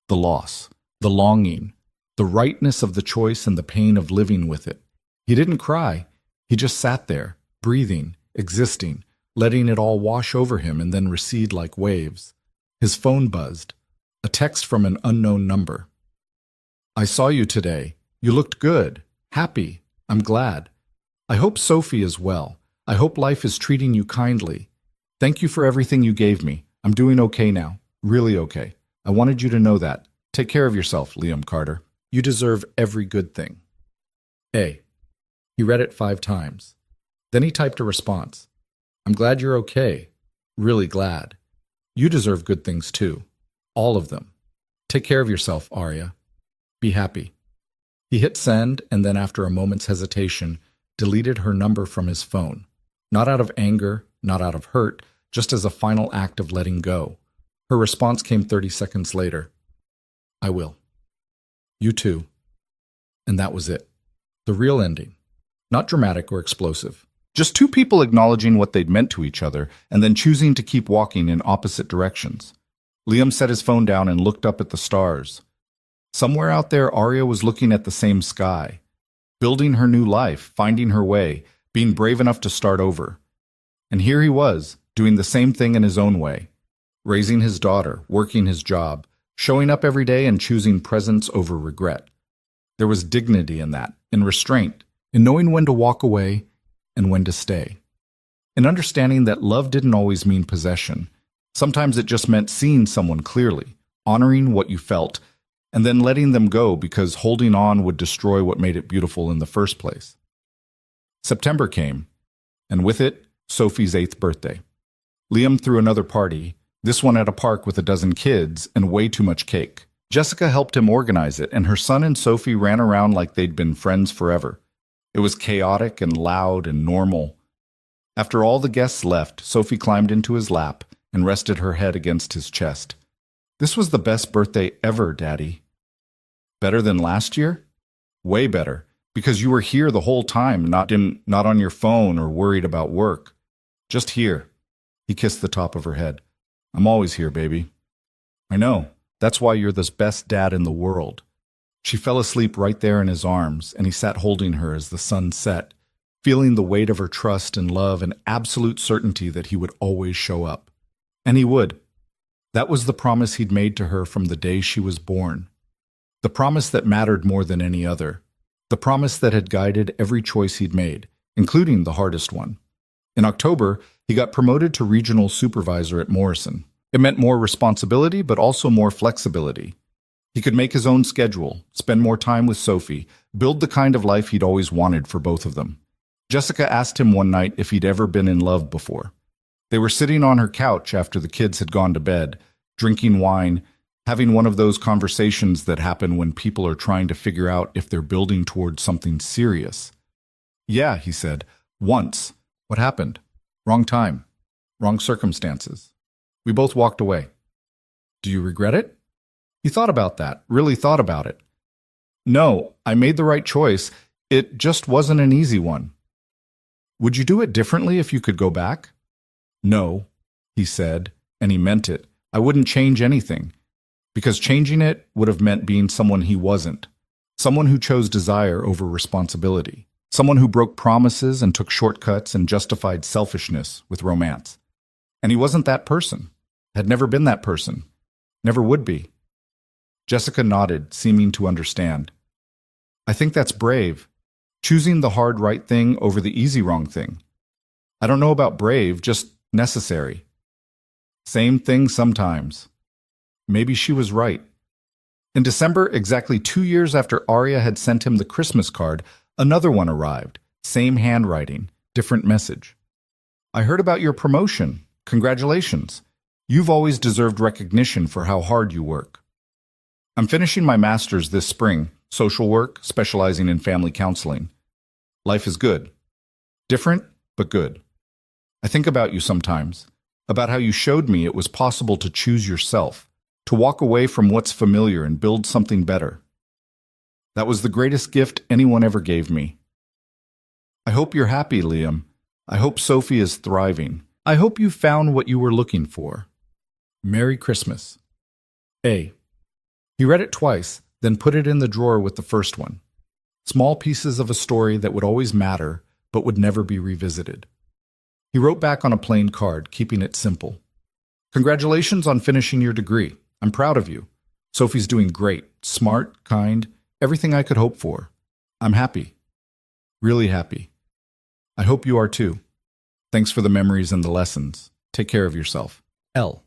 The loss, the longing, the rightness of the choice and the pain of living with it. He didn't cry. He just sat there, breathing, existing, letting it all wash over him and then recede like waves. His phone buzzed. A text from an unknown number. I saw you today. You looked good. Happy. I'm glad. I hope Sophie is well. I hope life is treating you kindly. Thank you for everything you gave me. I'm doing okay now. Really okay. I wanted you to know that. Take care of yourself, Liam Carter. You deserve every good thing. A. He read it 5 times. Then he typed a response. I'm glad you're okay. Really glad. You deserve good things too. All of them. Take care of yourself, Arya. Be happy. He hit send and then after a moment's hesitation, deleted her number from his phone. Not out of anger, not out of hurt, just as a final act of letting go. Her response came 30 seconds later. I will. You too. And that was it. The real ending. Not dramatic or explosive. Just 2 people acknowledging what they'd meant to each other and then choosing to keep walking in opposite directions. Liam set his phone down and looked up at the stars. Somewhere out there, Arya was looking at the same sky, building her new life, finding her way, being brave enough to start over. And here he was, doing the same thing in his own way, raising his daughter, working his job, showing up every day and choosing presence over regret. There was dignity in that, in restraint, in knowing when to walk away and when to stay. In understanding that love didn't always mean possession. Sometimes it just meant seeing someone clearly, honoring what you felt, and then letting them go because holding on would destroy what made it beautiful in the first place. September came, and with it, Sophie's 8th birthday. Liam threw another party, this one at a park with a dozen kids and way too much cake. Jessica helped him organize it, and her son and Sophie ran around like they'd been friends forever. It was chaotic and loud and normal. After all the guests left, Sophie climbed into his lap and rested her head against his chest. This was the best birthday ever, Daddy. Better than last year? Way better, because you were here the whole time, not on your phone or worried about work. Just here. He kissed the top of her head. I'm always here, baby. I know. That's why you're the best dad in the world. She fell asleep right there in his arms, and he sat holding her as the sun set, feeling the weight of her trust and love and absolute certainty that he would always show up. And he would. That was the promise he'd made to her from the day she was born. The promise that mattered more than any other. The promise that had guided every choice he'd made, including the hardest one. In October, he got promoted to regional supervisor at Morrison. It meant more responsibility, but also more flexibility. He could make his own schedule, spend more time with Sophie, build the kind of life he'd always wanted for both of them. Jessica asked him one night if he'd ever been in love before. They were sitting on her couch after the kids had gone to bed, drinking wine, having one of those conversations that happen when people are trying to figure out if they're building towards something serious. "Yeah," he said, "once. What happened? Wrong time. Wrong circumstances. We both walked away." "Do you regret it?" He thought about that, really thought about it. "No, I made the right choice. It just wasn't an easy one." "Would you do it differently if you could go back?" "No," he said, and he meant it. "I wouldn't change anything, because changing it would have meant being someone he wasn't, someone who chose desire over responsibility, someone who broke promises and took shortcuts and justified selfishness with romance. And he wasn't that person, had never been that person, never would be." Jessica nodded, seeming to understand. "I think that's brave, choosing the hard right thing over the easy wrong thing. I don't know about brave, just necessary. Same thing sometimes." Maybe she was right. In December, exactly 2 years after Arya had sent him the Christmas card, another one arrived. Same handwriting, different message. "I heard about your promotion. Congratulations. You've always deserved recognition for how hard you work. I'm finishing my master's this spring, social work, specializing in family counseling. Life is good. Different, but good. I think about you sometimes, about how you showed me it was possible to choose yourself, to walk away from what's familiar and build something better. That was the greatest gift anyone ever gave me. I hope you're happy, Liam. I hope Sophie is thriving. I hope you found what you were looking for. Merry Christmas." A. He read it twice, then put it in the drawer with the first one. Small pieces of a story that would always matter, but would never be revisited. He wrote back on a plain card, keeping it simple. "Congratulations on finishing your degree. I'm proud of you. Sophie's doing great, smart, kind, everything I could hope for. I'm happy. Really happy. I hope you are too. Thanks for the memories and the lessons. Take care of yourself. L."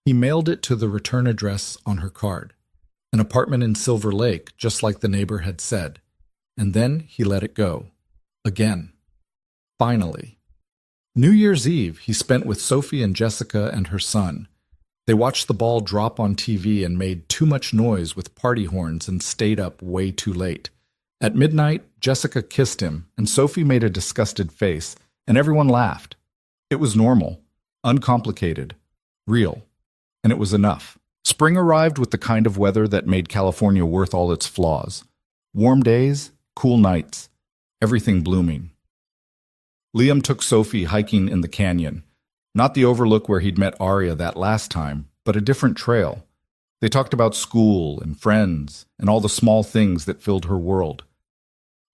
He mailed it to the return address on her card. An apartment in Silver Lake, just like the neighbor had said. And then he let it go. Again. Finally. New Year's Eve he spent with Sophie and Jessica and her son. They watched the ball drop on TV and made too much noise with party horns and stayed up way too late. At midnight, Jessica kissed him, and Sophie made a disgusted face, and everyone laughed. It was normal, uncomplicated, real, and it was enough. Spring arrived with the kind of weather that made California worth all its flaws. Warm days, cool nights, everything blooming. Liam took Sophie hiking in the canyon. Not the overlook where he'd met Arya that last time, but a different trail. They talked about school and friends and all the small things that filled her world.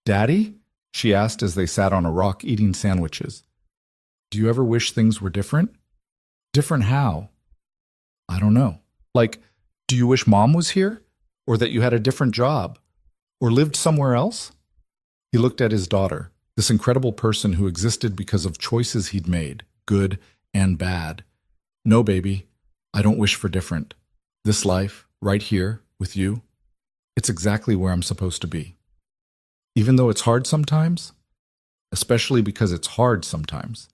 "Daddy?" she asked as they sat on a rock eating sandwiches. "Do you ever wish things were different?" "Different how?" "I don't know. Like, do you wish Mom was here? Or that you had a different job? Or lived somewhere else?" He looked at his daughter, this incredible person who existed because of choices he'd made, good and bad. "No, baby, I don't wish for different. This life, right here, with you, it's exactly where I'm supposed to be. Even though it's hard sometimes, especially because it's hard sometimes.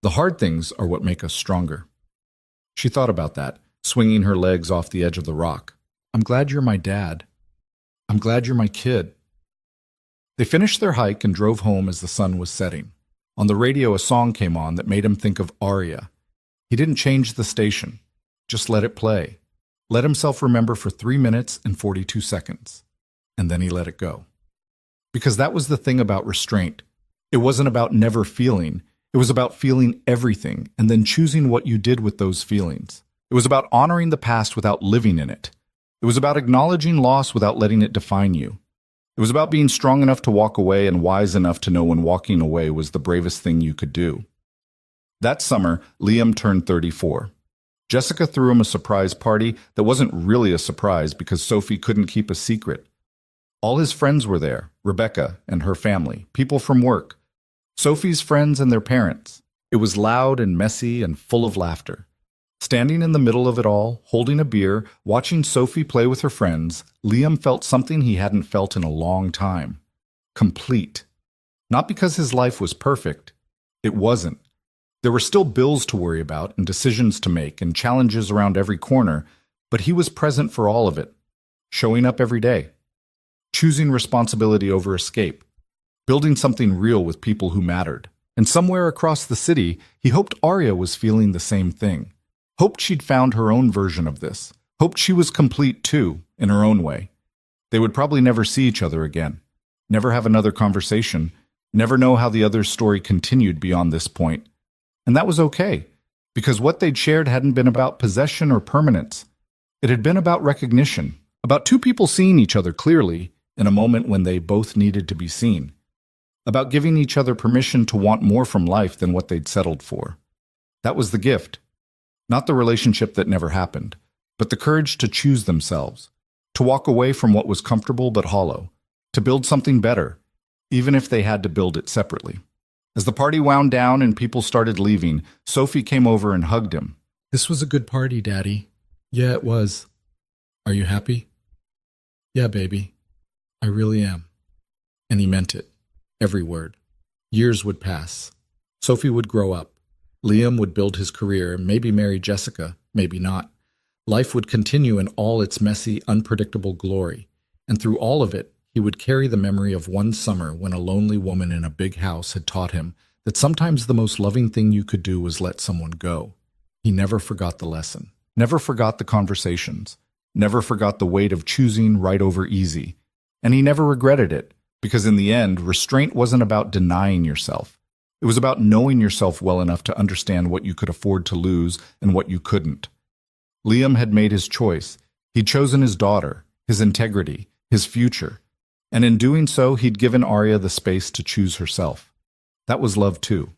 The hard things are what make us stronger." She thought about that, swinging her legs off the edge of the rock. "I'm glad you're my dad. I'm glad you're my kid." They finished their hike and drove home as the sun was setting. On the radio, a song came on that made him think of Arya. He didn't change the station, just let it play. Let himself remember for 3 minutes and 42 seconds. And then he let it go. Because that was the thing about restraint. It wasn't about never feeling. It was about feeling everything and then choosing what you did with those feelings. It was about honoring the past without living in it. It was about acknowledging loss without letting it define you. It was about being strong enough to walk away and wise enough to know when walking away was the bravest thing you could do. That summer, Liam turned 34. Jessica threw him a surprise party that wasn't really a surprise because Sophie couldn't keep a secret. All his friends were there, Rebecca and her family, people from work, Sophie's friends and their parents. It was loud and messy and full of laughter. Standing in the middle of it all, holding a beer, watching Sophie play with her friends, Liam felt something he hadn't felt in a long time. Complete. Not because his life was perfect. It wasn't. There were still bills to worry about and decisions to make and challenges around every corner, but he was present for all of it, showing up every day, choosing responsibility over escape, building something real with people who mattered. And somewhere across the city, he hoped Arya was feeling the same thing. Hoped she'd found her own version of this. Hoped she was complete too, in her own way. They would probably never see each other again, never have another conversation, never know how the other's story continued beyond this point. And that was okay, because what they'd shared hadn't been about possession or permanence. It had been about recognition, about two people seeing each other clearly in a moment when they both needed to be seen, about giving each other permission to want more from life than what they'd settled for. That was the gift. Not the relationship that never happened, but the courage to choose themselves, to walk away from what was comfortable but hollow, to build something better, even if they had to build it separately. As the party wound down and people started leaving, Sophie came over and hugged him. "This was a good party, Daddy." "Yeah, it was." "Are you happy?" "Yeah, baby. I really am." And he meant it. Every word. Years would pass. Sophie would grow up. Liam would build his career, maybe marry Jessica, maybe not. Life would continue in all its messy, unpredictable glory. And through all of it, he would carry the memory of one summer when a lonely woman in a big house had taught him that sometimes the most loving thing you could do was let someone go. He never forgot the lesson, never forgot the conversations, never forgot the weight of choosing right over easy. And he never regretted it, because in the end, restraint wasn't about denying yourself. It was about knowing yourself well enough to understand what you could afford to lose and what you couldn't. Liam had made his choice. He'd chosen his daughter, his integrity, his future. And in doing so, he'd given Arya the space to choose herself. That was love too.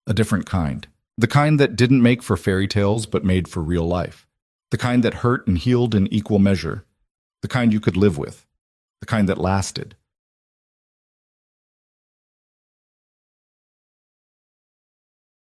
A different kind. The kind that didn't make for fairy tales but made for real life. The kind that hurt and healed in equal measure. The kind you could live with. The kind that lasted.